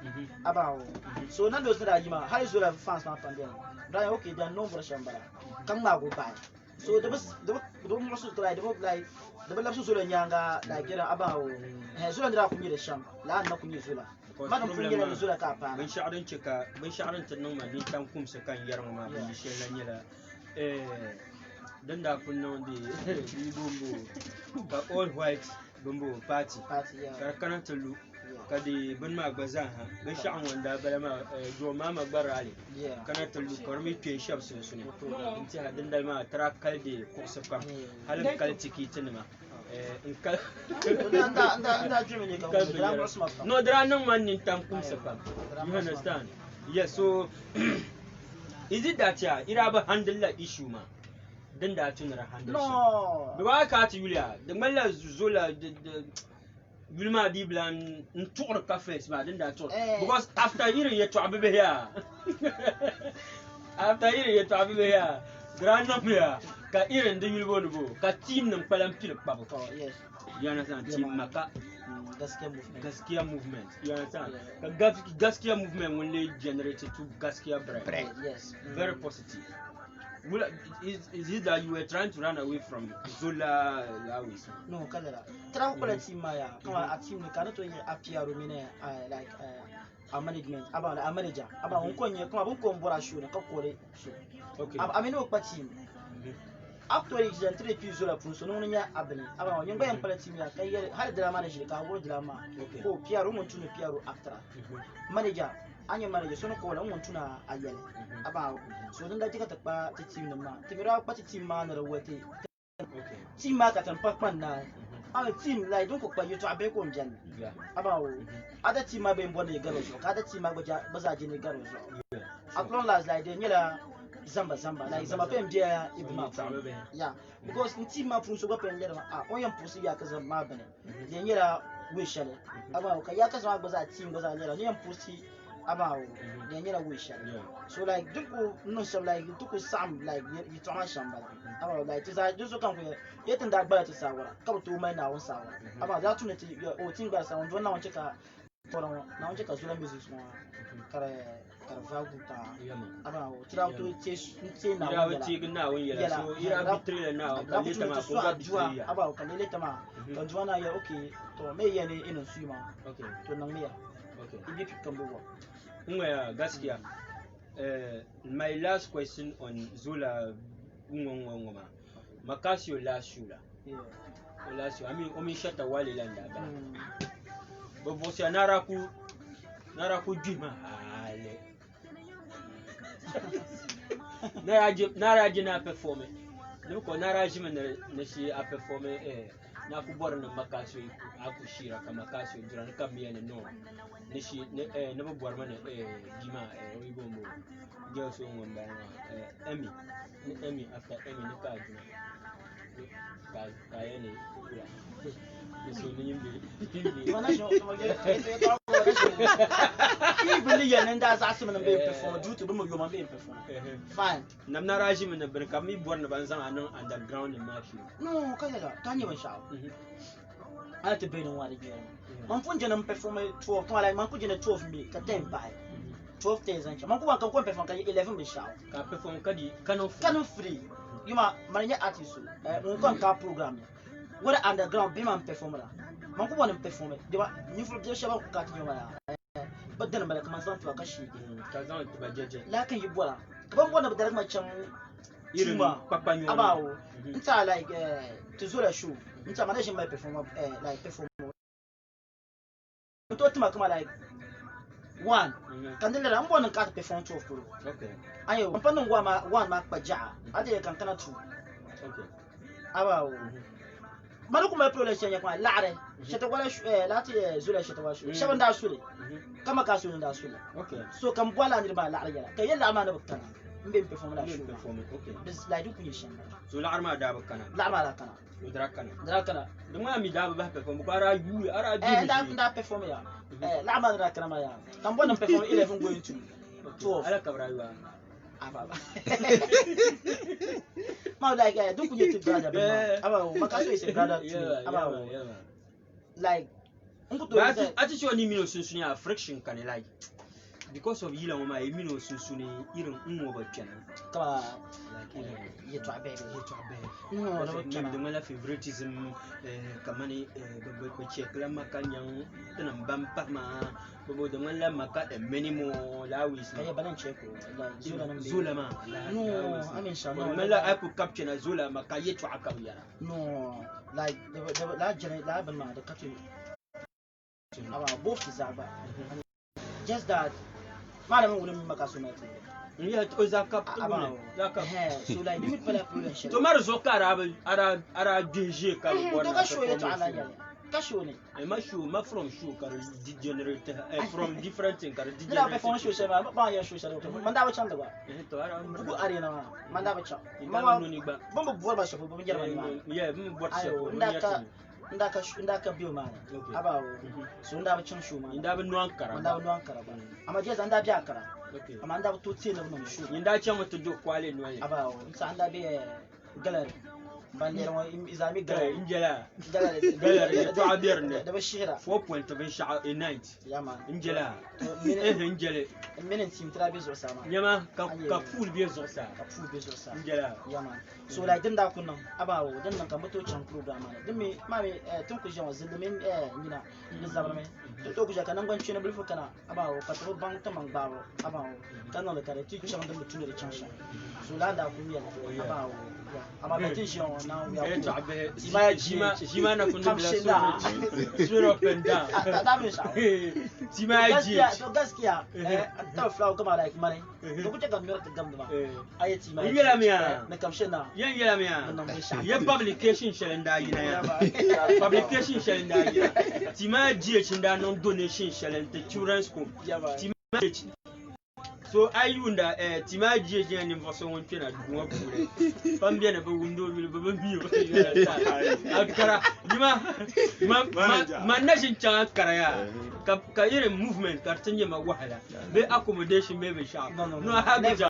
aba so nan do da yima har Zola fans ma fan den da okay dan no version bala kan ma go bai so the most like the lapsu Zola nyanga like kira abawo Zola ndira kunyi da sham la na kunyi Zola madam kunyi da Zola ka pa ban sha'arin tan nan ma ni tan kumsa kan yarma ma ban shi lan yara dan da kunnan da bi bombo ba all white bombo party yeah kar kana talu kadi bin ma gbaza ha bin sha'an wanda bala ma do ma gbarali kana tallu kormi pe shab sun sune inti hadin dal ma tra kalde kursa kam halin kal tikitin ma in kal no dra nan man nin tam kursa kam you understand yes so is it that ya ira ba handle la issue ma dan da tunara handle no because ka ta yulia da malla zola Wilma Diblan tour cafes, madam. Because after hearing you to Abibe here, after hearing you to Abibe here, Grand Namia, ka Iran the Wilbon, ka team them Palampil Papa. Yes. You understand? Team Maka Gaskia movement. You understand? Gaskia movement when they generated to Gaskia bread. Yes. Very positive. Well, is it that you were trying to run away from Zola Lawis? No, Kadara. Travel team Maya, a team that cannot appear like a management, about a manager, about Unconia, come on, Borashu, a couple. Okay. I mean, no, team. Actually, it's a 3 pieces of Prusonia Abbey. About young man, Palatimia, had the manager, I would drama. Oh, Piero, Montuna, Piero, after manager. Anya manager so no call on tuna ayele about so then that take the team ma timira party team man na wete team ma ka tan pakman na our team like don't ko you to abeko mjan about other team ma be mbona ye garo so other team ma baza je ne garo so as long as like they nyela zamba like zamba pe mje ya ibma yeah because in team ma fun so go pe nyela on yam pusi ya ka zamba bane de nyela we shale about ka ya ka zamba baza team baza nyela nyam pusi about the wish. So like duku no some like duku sam like you to shamba about like this I just come here yet in that bad to sawa come to my now sawa about that tune your thing that sound now check for now check as well music one kare vaguta about try to chase now ya we now yeah so you have thriller now later ma ko ga about can later ma kan juana ya okay to me yani ino suma okay to nan me okay if you can do what gaskiya my last question on Zola ngongoma makasio la shula last I mean omi shata wale landa ba bobo si naraku jima ale naraji na performe nuko naraji na shi a performe na ku bor na makasio akushira kama makasio duran kamia no nishi na bor mana gima wigombo girls so ngomba Emmy after Emmy ne ka jina ka yene ya so ni yimbe mana jo even the and that's assume na be perform due to be mo be perform fine nam na raji mana ber kam mi bor na banzan anan underground in mafi no kaga tanya ban shawo ana te be no wari je man funje na perform 12 kama like man kuje na 12 me ka 10 by 12 days ancha man kuwa kan perform ka 11 be shawo ka perform kadi canon free yuma manya artist mun kan ka program where underground be man performer man kuwa na perform de ba ni fu de shaba ka ti yuma but then bala kaman san to ka shi ka zan ti ba jeje la kan yibora kaman bona da ma can irin papanyo abawo nta like to zola show nta manage my performer like perform to tima kama like one kandela ambo nan ka perform 12 pro okay ayo mpanin gwa ma one ma paja ade kan kana 2 okay abawo maluku ma pro le shenya kwa lare shata wala lati zola shata wala shaban da sule kama ka sule da sule okay so kan bwala ni ba lare yala kay yalla ma na bakana mbe perform la show okay bis like du kunyi shamba so la arma da bakana la arma da kana drakana dama mi da ba perform ko ara yu da perform ya la arma da kana ma ya kan bona perform 11 going to 12 ala kabra yu aba ma like du kunyi to brother aba makaso is a brother too aba like but attitude ni mino sunsun ya friction kan like because of yila mama emino sunsuni irin unwo ba kenan kama ya to abe no no mala favoritism kamani babba ko check la makanyan tanan bampa ma bobo da mala maka minimum lawis kaya balan check zula ma no amin sha no mala aku capture na zula maka yeto akawiya no like la jana la ban ma da capture about both is about just that madam wouldn't make us so Yeah, it was a cup. so like limit pala production to mar zo kara ara DG ka to ka show it to ala ya ka show ne ma show ma from show ka degenerate from different thing ka da ba degenerate fon show shema ba ya show shema to man da ba chanda ba to ara bugu arena man da ba cha ma nuni ba bomba buwar ba shafu bomba jarma ma yeah bot ayo ndaka biyo mana aba so nda ba cin show ma inda ba nuan kara nda ba nuan kara ba amma je zanda biya kara okay amma nda ba to tele no show inda ce mutu do kwale no ya aba nsa nda be gallery bandera mo izami gallery injela gallery to abiyar ne da ba shira 4.7 sha'a a night yama injela injele minin team trabe zo sama nyama ka full biye zo sa ka fu be zo sa injela yama so like din da kunnan abawo din nan kan muto chan program ana din me ma me tun ku jawa zin min mina ni zabar me to ku jaka nan ban cin bulfu kana abawo patro ban ta man bawo abawo kan nan kare ti chan da mutune da chan sha so la da ku miya abawo amma batin shi na ya to abe jima na kunu bila so up and down da me sha jima ji to gaskiya ta flow kuma like money to ku jaka mi ta gamda ba ayati ma yela miya na kamshin na yan yela miya ya publication shelen da yi na ya publication shelen da yi tima ji chin da non donation shelen te children's school tima so ayunda tima ji je ni mfoso won twena duwa bure pam bien ba window ba biyo akara ma na shin chan akara ya ka irin movement ka tanye ma wahala be accommodation be sha no ha ga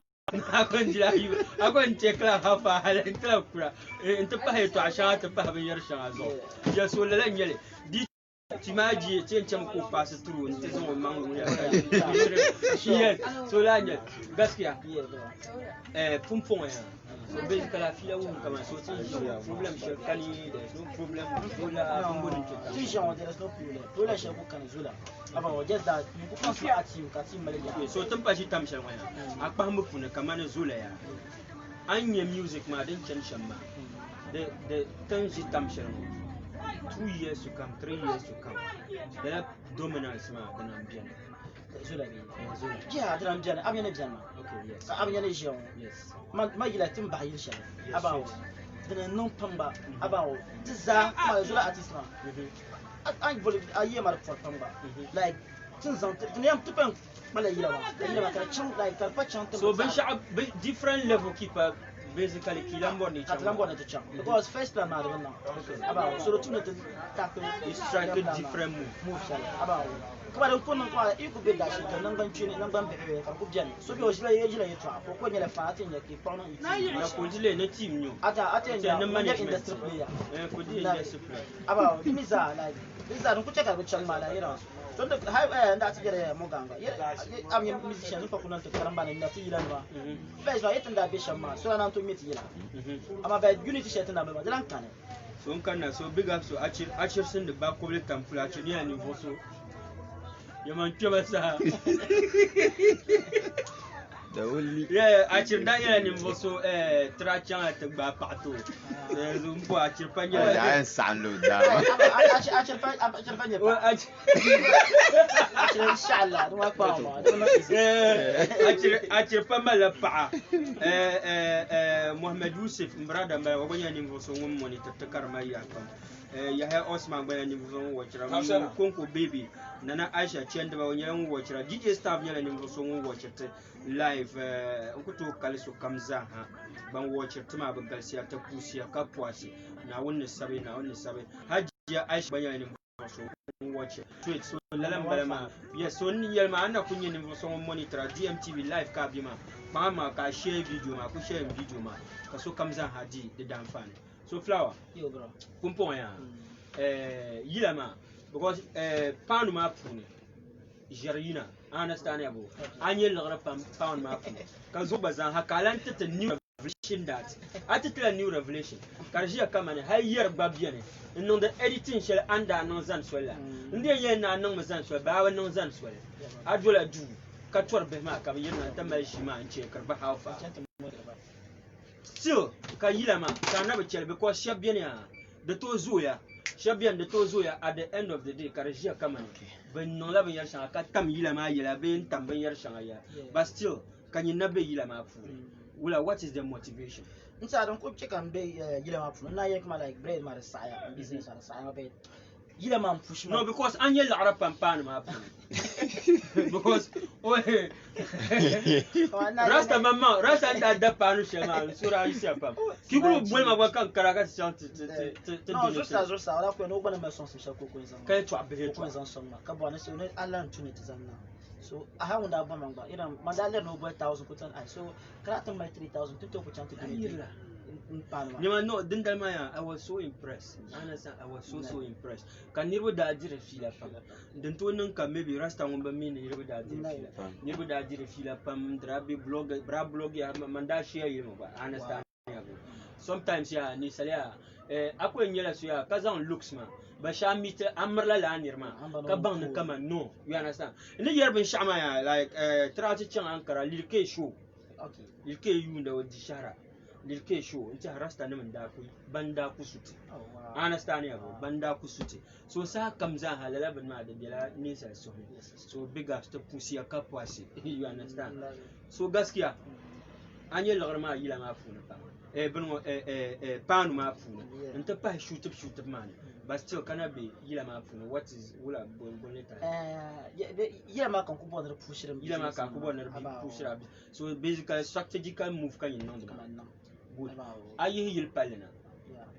akon jira yu akon tekla hafa halin tla kura inta pa to asha ta pa ban yar shan azo ya so lalan yele di timaji cin ko pass through inta zan man ya shi so lanya gaskiya pumpon ya so basically afia won kama so problem shirkani no problem wala bumbudin ke vision there is no problem dole shi ku kan zula aba waje da ku kan su a team ka team manager so tun ba shi tamshan waya akpa mu funa kama na zula ya anya music ma din can shamma the tan shi tamshan 2 years to come 3 years to come the dominance ma kana biyan zula ne jiya da ran jana abin ne jana okay yes abin ne jiya yes ma gila tin ba yin shi abawo da nan pamba abawo tiza ma zula artist ma an vole ayi mar pamba like tin zan tin yam tupen mala yila ba ka chan like ka pa chan so ban sha'ab different level keeper basically kilambo ni chan because first plan ma da wannan abawo so tun da ta ko strike different move abawo kuma da kunnan kwa iku be da shi kan nan ban cini nan ban be ka ku jan so bi o shi la yeji la yeto ko ko nyele fatin ya ke pauna iti na ko dile na team nyo ata ya na management industry player ko dile industry player abawo miza like miza dun ku cheka go chan mala yira don da hai nda ti gere mo ganga am yem musician fa kunan to karamba na ti yilan ba face ba yetan da be shamma so nan to meti yila amma ba unity shetan da ba dan kan so kan na so big up so achir sun da ba ko le tamfula achir ya ni voso yaman keba sa da wuli achir da ya ni voso trachan ta ba pato zo mpo achir panya da an sanlo da achir panya achir inshallah dum akwa ma achir pama la pa Muhammad Yusuf mbrada mba wagonya ni voso ngom monitor takarma ya kam Yahya Osman bayani mvuzon wachira konko baby nana Aisha chende ba wanyan wachira DJ staff nyala ni mvuzon wachira live ukuto kaliso kamza ha ban wachira tuma ba galsiya ta kusiya kapwasi na wonni sabe hajiya Aisha bayani ni mvuzon wachira tweet so lalam balama yes so ni yelma anda kunye ni mvuzon monitor DMTV live ka bima mama ka share video ma ku share video ma kaso kamza hadi de danfan so flower yo bro kumpon ya yilama because pound ma fune jarina understand yabo anye lagra pound ma fune kan zo bazan hakalanta ta new revelation that atitla new revelation karjiya kama ne hayar babia ne non da editing shall anda non zan swella ndiye yana non zan swella ba wa non zan swella ajola du ka torbe ma ka yana ta mai shi ma an ce karba haufa still ka yilama ka na ba kelbe ko shabbiya ne da to zuya shabian de tozo ya at the end of the day karajia kama ben non la ben yar shanga ka tam yila ma yila ben tam ben yar shanga ya but still kan you nabe yila ma fu wala what is the motivation nsa don ko check and be yila ma fu na yak ma like bread ma saya business ma saya be yila ma push no because anya la arab pan ma fu because rasta mama rasta da panu shema sura isia pam kikulu bol ma ba kan karaka chanti non zosa ala ko no bana ma son se shako ko nzama kay to abe ko nzama sonna ka bo na se ne ala ntuni tizanna so aha unda ba mangba ina mandale no boy 1000 ko tan ai so karata mai 3000 to ko chanti duni no dindal maya I was so impressed understand I was so impressed kan nirbo da jira fila pam den to nan ka maybe rasta won ba min nirbo da jira fila pam drabe blog ya manda share you ba understand sometimes ya ni salia akwai nyela su ya kazan looks ma ba sha mita amrla la nirma ka ban kama no you understand ni yerbin shama ya like trati chan ankara lirke show okay lirke yu da wadi shara lirke show ita rasta ne man da ku banda ku suti understand ya banda ku suti so sa kamza halala ban ma da bila nisa so big up to pussy ya kapwasi you understand so gaskiya anye lorma yila ma funa pa panu ma funa nta pa shoot man but still kana be yila ma funa what is wala boneta yila ma kan ku bon push ram yila ma kan ku bon push ram so basically strategical move kan yin non good ayi yil palena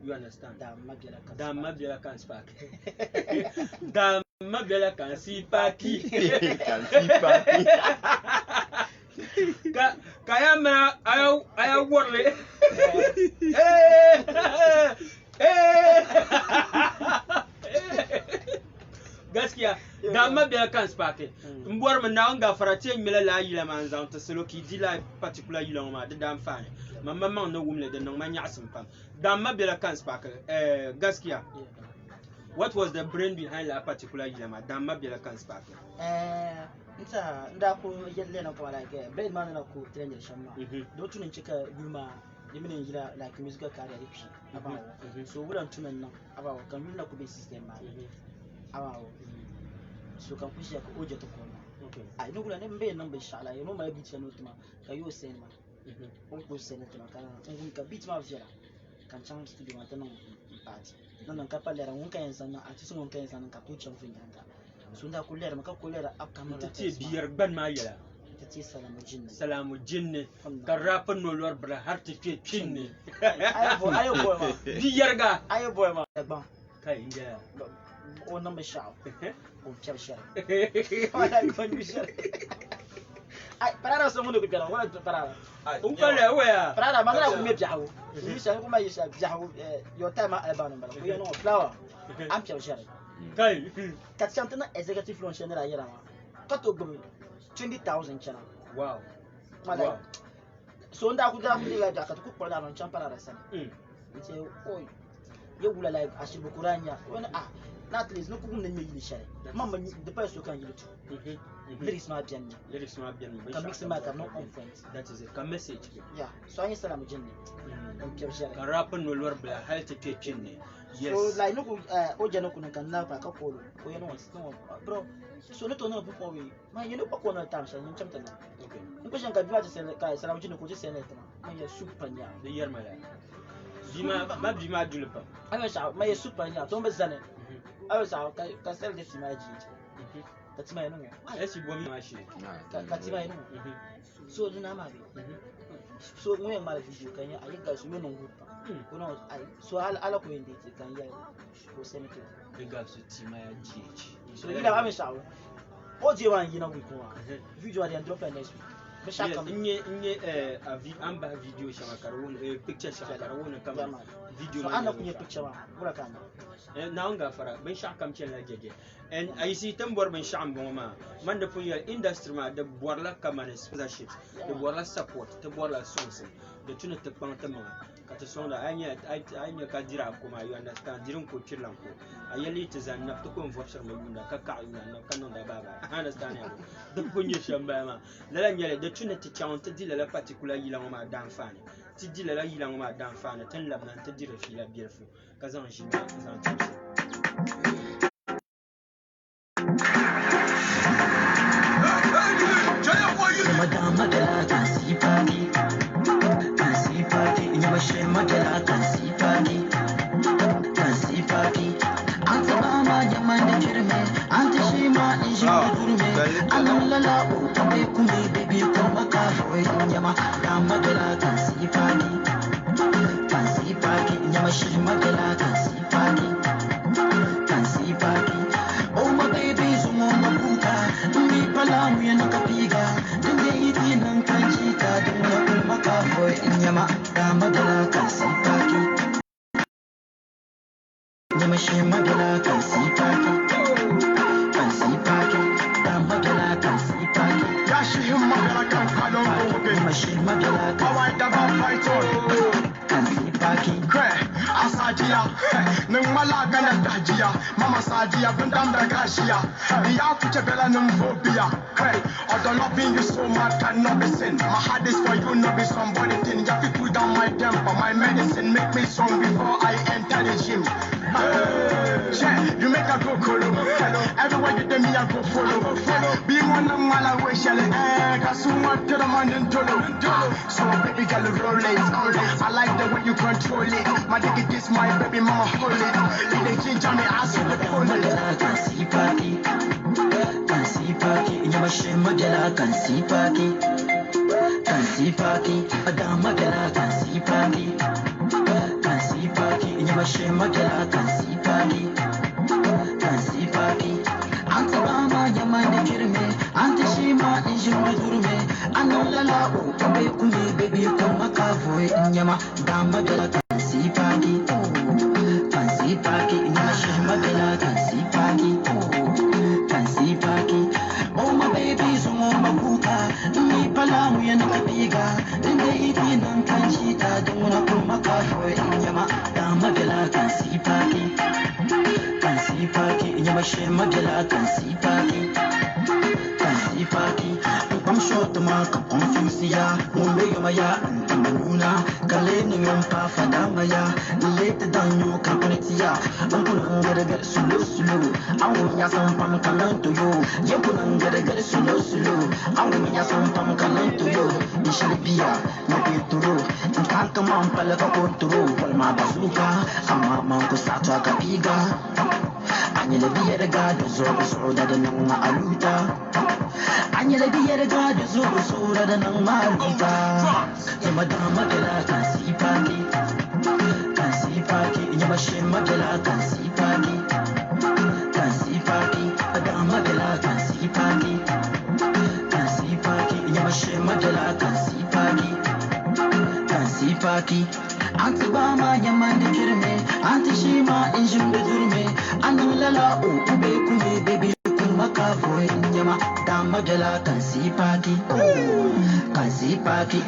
you understand da mabela kan spark da mabela kan sipaki kayama aya worle gaskiya da mabela kan spark mbor mun na nga farate mila la yila manzan ta selo ki dila particular yila ma da amfani mamma man no wumle da nan man yasin fam da mabela kan spark gaskiya what was the brain behind that particular yila ma da mabela kan spark nda ko yelle na ko like brain man na ko trainer shamma do tunin cika yuma yiminin yila like musical career ipi abawo so wulan tunan nan abawo kan yuna ko be system ma abawo so kan kushi ko oje to ko okay ai no gula ne mbe nan be inshallah yo no ma bi tsano tuma ka yo sen ma on ko sen tuma kana on ka beat ma vira kan chan studio ma tan party nan ka palera on kan san na artist on kan san ka to chan fin ganga so nda ko lera maka ko lera akamara te biyar ban ma yala te salamu jinne kan rapin no lor bra har te fe pinne ayo boy ma biyar ga ayo boy ma ban kai inda o number shao o char shar wala ko ni shar ai parara so mo no bigala wala parara un pala waya parara magana ko me biawo ni shar ko ma yisha biawo your time album mbala ko no flower am char shar kai kat chantana executive launch na yara ma kato gumi 20,000 chana wow mala so nda ku da ku diga da ka ku kwada non champara rasan ce oi ya gula like ashibu kuranya wani na at least no ku mun ne yi share mamma the person kan yi to lyrics ma bian ka mix ma ka no on friends that is it ka message yeah so an yi salamu jinni on ke share ka rapin no lor bla hal te ke chinne yes so like no ku o je no ku kan na ka ko ko no bro so no to no bu ko we ma you know ko no tam shan chamta na okay ko shan ka biwa ta ka salamu jinni ko je sai na ta ma ya super nya de yer mala bima dulpa ayo sa ma ya super nya to ba zane ayo sa ka sel de simaji ka tima yanu esi bo mi mashi ka tima yanu so dina ma bi so mu yan mala video kan ya ayi ga su menon group ko no ai so ala ko yende kan ya ko senator big up to tima ya gh so ila ame sa o je wan yina wi ko video ari drop next week be shaka nye amba video shama karawon picture shama karawon kama video so ana kunye picture ma bura kan na nga fara ben shaka kam chen la jeje and I see tambor ben sham boma man da punya industry ma da borla kama ne sponsorship da borla support ta borla songs da tuna ta ban ta ma ka ta sonda anya ka jira kuma you understand jirin ko kirlan ko ayali ta zanna ta ko voucher mai yunda ka ka ina na kanon da baba understand ya da punya shamba ma la nyale da tuna ta chawon ta dila la particular yila ma dan fane ti dila la yila ma dan fane tan labnan ta jira fi la biyar fu kazan shi kazan Madame Magala can see party. Can see party. Nyamashir Magala can see party. Can see party. Ante Mama Yamanda Kirme. Ante Shima Injime. Alalala Utabe Kumi baby Kumaka Boy Nyama. Magala can see party. Can see party. Nyamashir Magala can see party. Can see party. Oh my baby Zumo Mabuka. Tumi Palamu Yanakapiga. Iti nang kanchita duna kumaka boy nyama magala kasi paki nyama she magala kasi paki magala kasi paki Yashi him magala kan kalon go nyama she magala Kawan daga fight on kasi paki Kre asajiya Nung malaga na dajiya Mama sajiya bundam da gashiya Biya kuche bela nung phobia Kre although loving you so much cannot be sin My heart is for you, not be somebody thing You have to cool down my temper My medicine make me strong before I enter the gym You make a go colo Everywhere you tell me I go follow Be one of my way shall Kasuma to the man in Tolo So baby girl roll it I like the way you control it My dick is my baby mama hold it If they ginger me I see the pony kasi paki nyama she magala kasi paki adam magala kasi paki nyama she magala kasi paki ante mama yamanda kirme ante shima injime durme analala utabe kumi baby kumaka boy nyama magala kasi paki nyama she magala kasi paki oh my baby sumo mabuka ni palamu yanakapiga dinde iti nang kanchita duna kumaka boy nyama magala kasi paki nyama she magala kasi paki I'm short to mark confuse ya Mumbe maya Antamanuna Kale nyum pa fadamaya Later than you can connect ya I'm gonna get slow I'm gonna some pam kalan to you You gonna get slow I'm gonna some pam kalan to you Ishalipia no pituru In kanka man pala ka konturu Walma bazuka Ama man ko satwa kapiga Anyele biere gado zogo soda de nang maaluta Anyele biere gado zogo soda de nang maaluta Yama dama gela kasi paki Yama shema gela kasi paki Adama gela kasi paki Yama shema gela kasi paki Ante bama yamande kirme Ante shima injim bedurme Anu lala ube kume baby kumaka boy nyama dama gela kasi paki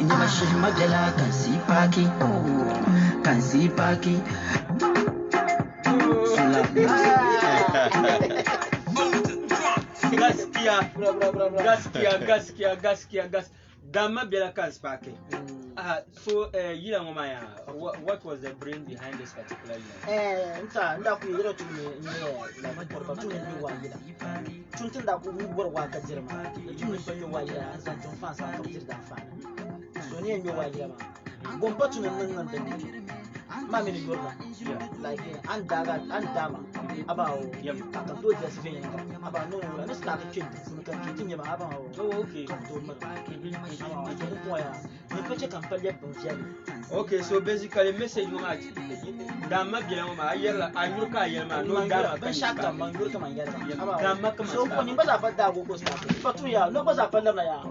nyama shima gela kasi paki gaskiya dama bela kasi paki so what was the brain behind this particular year? Nda ku yiro tu ne la barba tu ne wa yida tun tun da ku gor wa ka jirma tun ne ban wa yida san tun fa sa ka jirda fa so ne mi wa yida ma bon patu nan da ni ma mi ni gorna like an dama abawo ka do da su fen aba no la ne sta ka kin sun ka kin ya ma abawo okay to ma to ko ya ni ko ce kan falle bon jali. Okay, so basically message mo ma dama biya mo ma ayurka yelma no dama ban shaka man yurka man yelma dama kama so ko ni ba za fadda gogo sta fatu ya no ba za falla na ya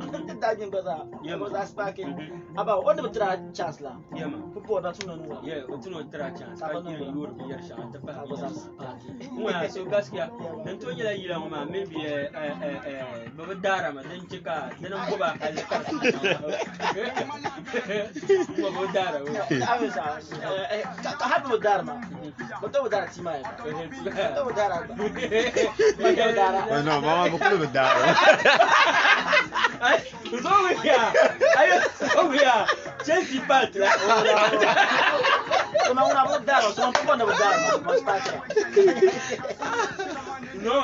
da jin ba za sparking aba wanda bitra chance la yema ko da tunan wa tuno tira chance ka kira yur biyar sha ta fa mu ya so gaskiya dan to yila yila ma maybe baba dara ma dan cika dan goba halaka ko baba dara ka haɗu dara ma ba ta dara ti ma ya ta dara ba dara no mama ba ku dara ai zo ya ayo so ya Chelsea part la Sono una buddara, sono un po' da buddara, ma spaccia. No,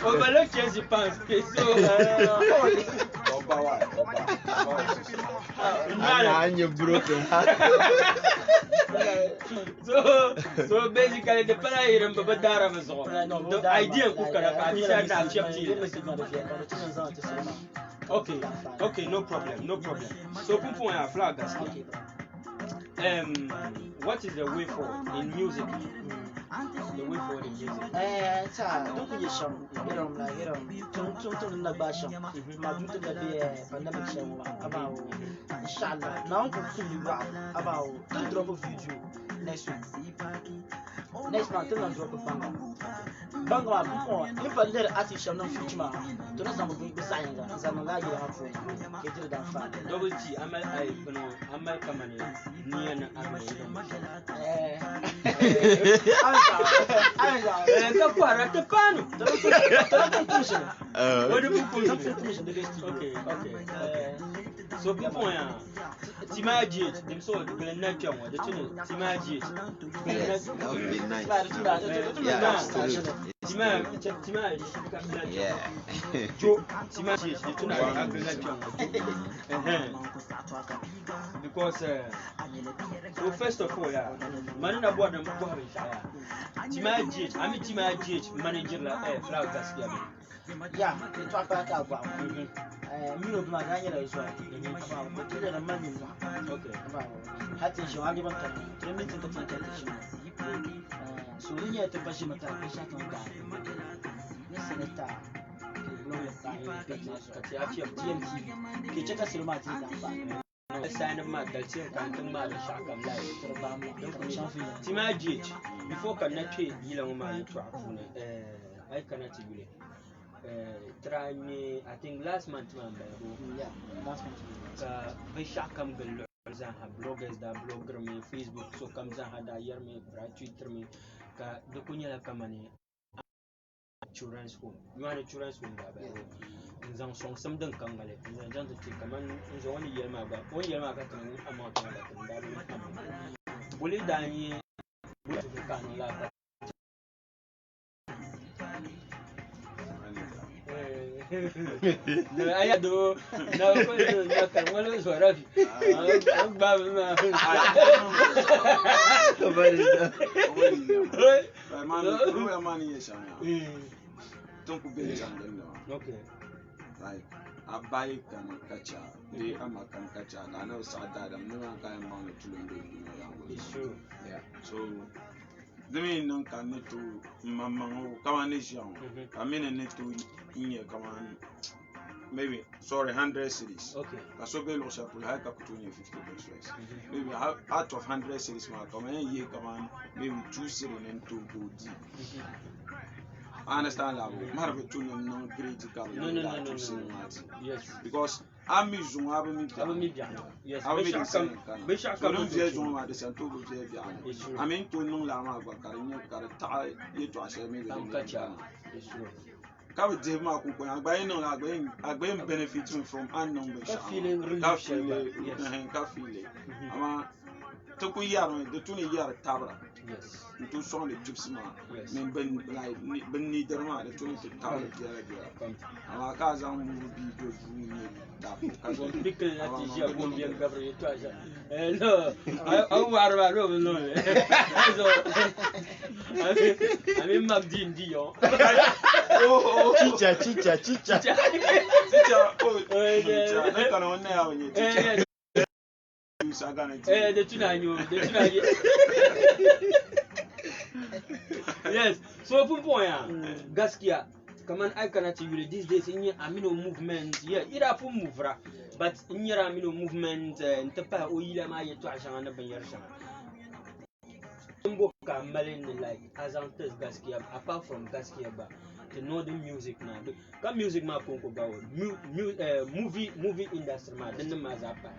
on va le chaises, je pense. So basically, the para here and Babadara was on. The idea of Okay, no problem. So, Pumpo flag us. What is the way forward in music? The way forward in music. Don't you show Tum Nabasha, Maduta pandemic show about Inshallah. Now, about 2 drop of video next week. Next month, drop of Banga, if I let artificial non future, to not some beside Zamala, you have for get it down far. Double T, I'm coming near so people t'imagines them so the nature the tune t'imagines because so first of all man na board them go t'imagines manager la Flower Gaskia. Yeah, they talk about that about me of my Daniel as well. About the money. Okay, about Hattie, you are given to me to the temptation. So we need to push him at the shot on that. Listen, it's that. TMT. Check us in my sign of my that's here, can't matter. T'imagines before connect you man I cannot you. Try me, I think last month, last month. We shall come bloggers that blogger me, Facebook, so comes and had a year me, Twitter me, the Kunya Kamani, children's home. You want a children's home, in some don't come, and then to take a man is only year my back, 1 year my amount of that. Will it die? I do no question. I'm okay. Like I buy can catch they am can catch I know sad that I'm never going to it's true. Yeah. So the main non can need to mamma come on this young. I mean need to in come on maybe 100 cities. Okay. So be lost up like up to 50 pesos. Maybe out of 100 cities come on maybe 2 cities and 2 go deep. I understand that. Marvel to no critical. No. Yes. Because I'm using yes. I mean, I mean, to know Lama, you to assure me. Come with Jim Mark, I'm going benefiting from unknown the 20 year tabra. Yes. To song the gypsy man. Yes. Like beneath the man, the 20 tabra. Our cars are be good. No, I mean, Magdine Dion. Chicha. Yes, so Gaskia, come on, I cannot tell you these days in your amino movement, yeah, it up move, but in your amino movement, and Tapa Oila Maya to Ashana Bayarsa. Like Azantes Gaskia, apart from Gaskia, the northern music now. The music ma konko about movie industry ma then the mazapa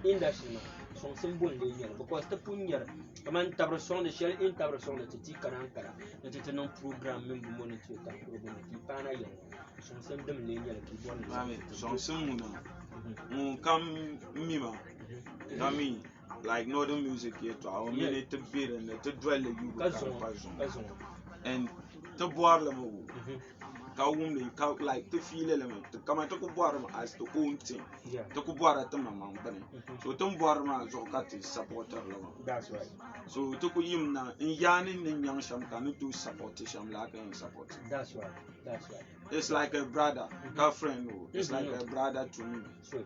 industry ma son symbole de yer because the punyer kaman tabration de shell in tabration de titi karankara de titi non programme même bu monitor ta programme ki pana yer son symbole de yer ki bon son symbole mon kam mima kami like northern music yet to our minute to beat and to dwell you and to board them like to feel element to come to board as the own thing to board at the mama so to board as Okati supporter. That's right. So to him now in Yanin and young Sham can do support Sham like and support. That's right. That's right. It's like a brother, girlfriend. It's like a brother to me. Sure.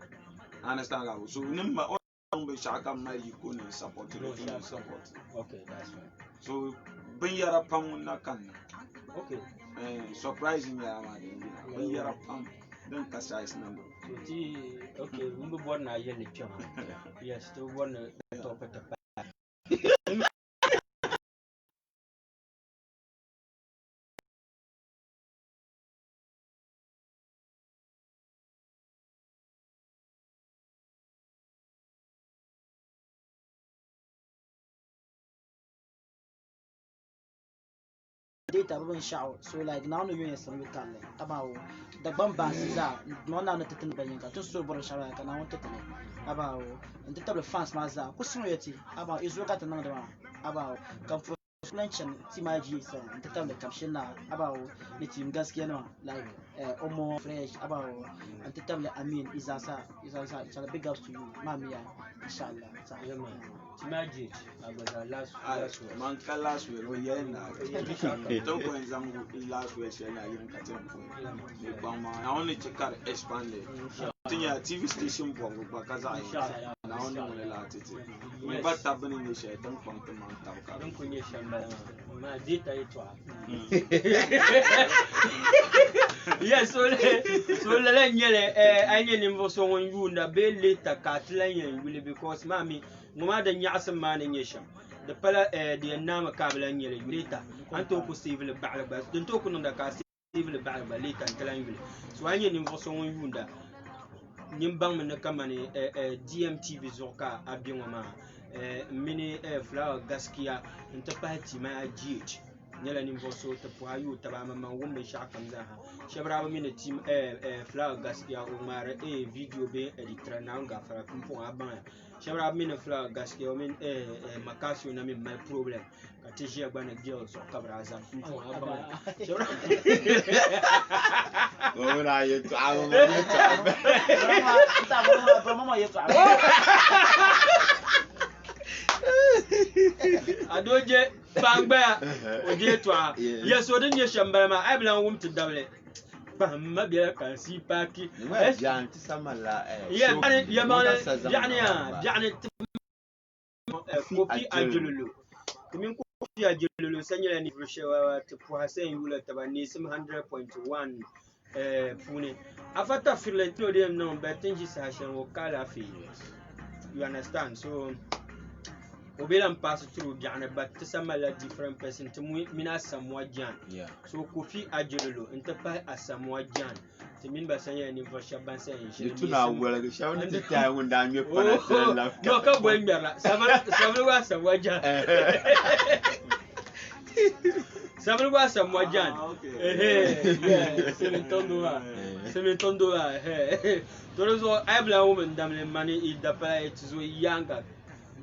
Understand that? So number all Shaka Mali couldn't support support. Okay, that's right. So bring your up on Nakan. Okay. Surprising bring your up don't cast ice number. Okay, we move on now. Yes, to one top at the back. Data when shout so like now no yin some we can about the bamba siza no na no tetin banyanka to so boro shawa ka na won tetin about and the fans maza ko sun yeti about izo ka tan na about come from mention team IG so and the caption na about the team gaskiya no like omo fresh about and the Amin Isasa it's a big ups to you mamia inshallah yeah man Imagine, I was last week. Man, last week, we are now. Don't go and examine last week, and I didn't catch him. I only check out expanded. TV station, because I now know the latitude. But happening is I don't want to mount out. Don't condition my data. Yes, so let I need so you na be later Catlan will because mammy. Mama da nyasam mane nyesha da pala da nama kabla nyele later anto ko civil ba'la bas don to kuno da ka civil ba'la ba later talan yule so anye ni mvo so yunda nyimbang men kamane DMTV zoka abion ma mini flower gaskiya nta party ma GH nyela ni mvo so ta poayu ta ba mama wumbe shakam za ha shebra mini team flower gaskiya o mare video be editor na nga fara kumpo aban Shabra min flower gaskiya min makasio na min my problem katijia bana girls so kabra za kumpo aban shabra Wala yetu awo mama yetu adoje bangba oje to yes odin ye shambara ma ai blan wum tidable فهم بيك سيباكي ايش يعني تسمى يعني كوبي اجلولو كمين كوبي اجلولو سنيلا ني فرشوا تبوحسين يولا تباني سم 100.1 فوني after feel to them no but things is hashing wakala fi you understand so Obilam pass through Ghana, but to some different person to Mina Samoa Jan. Yeah. So Kofi Ajolo, Enterprise as Samoa Jan. To mean by saying in Vashaban saying, you two now well, the show the time when down your phone. No, come when you're Samoa Samoa Jan. Samoa Samoa Jan. Semitondo. Those are Abla woman, damn money, eat the pay to younger.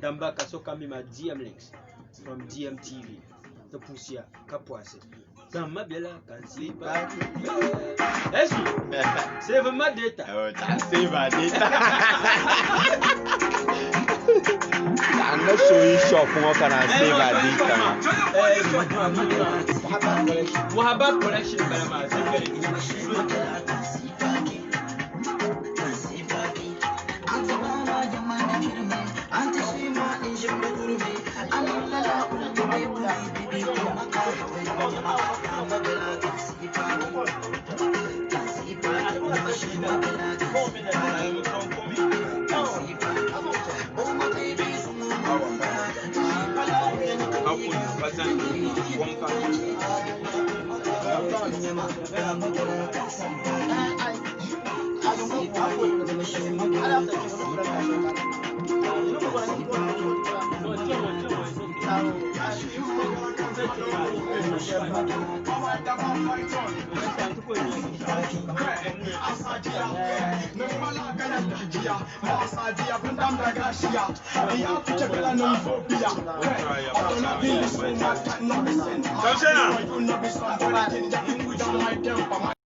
Damba kasoka mi ma DM links from DMTV to Pusia Kapuase. Zama bela can see back. Save my data. Oh, that's save my data. I'm not showing shop what can I save my data. Muhabbat collection Balama. Samsena.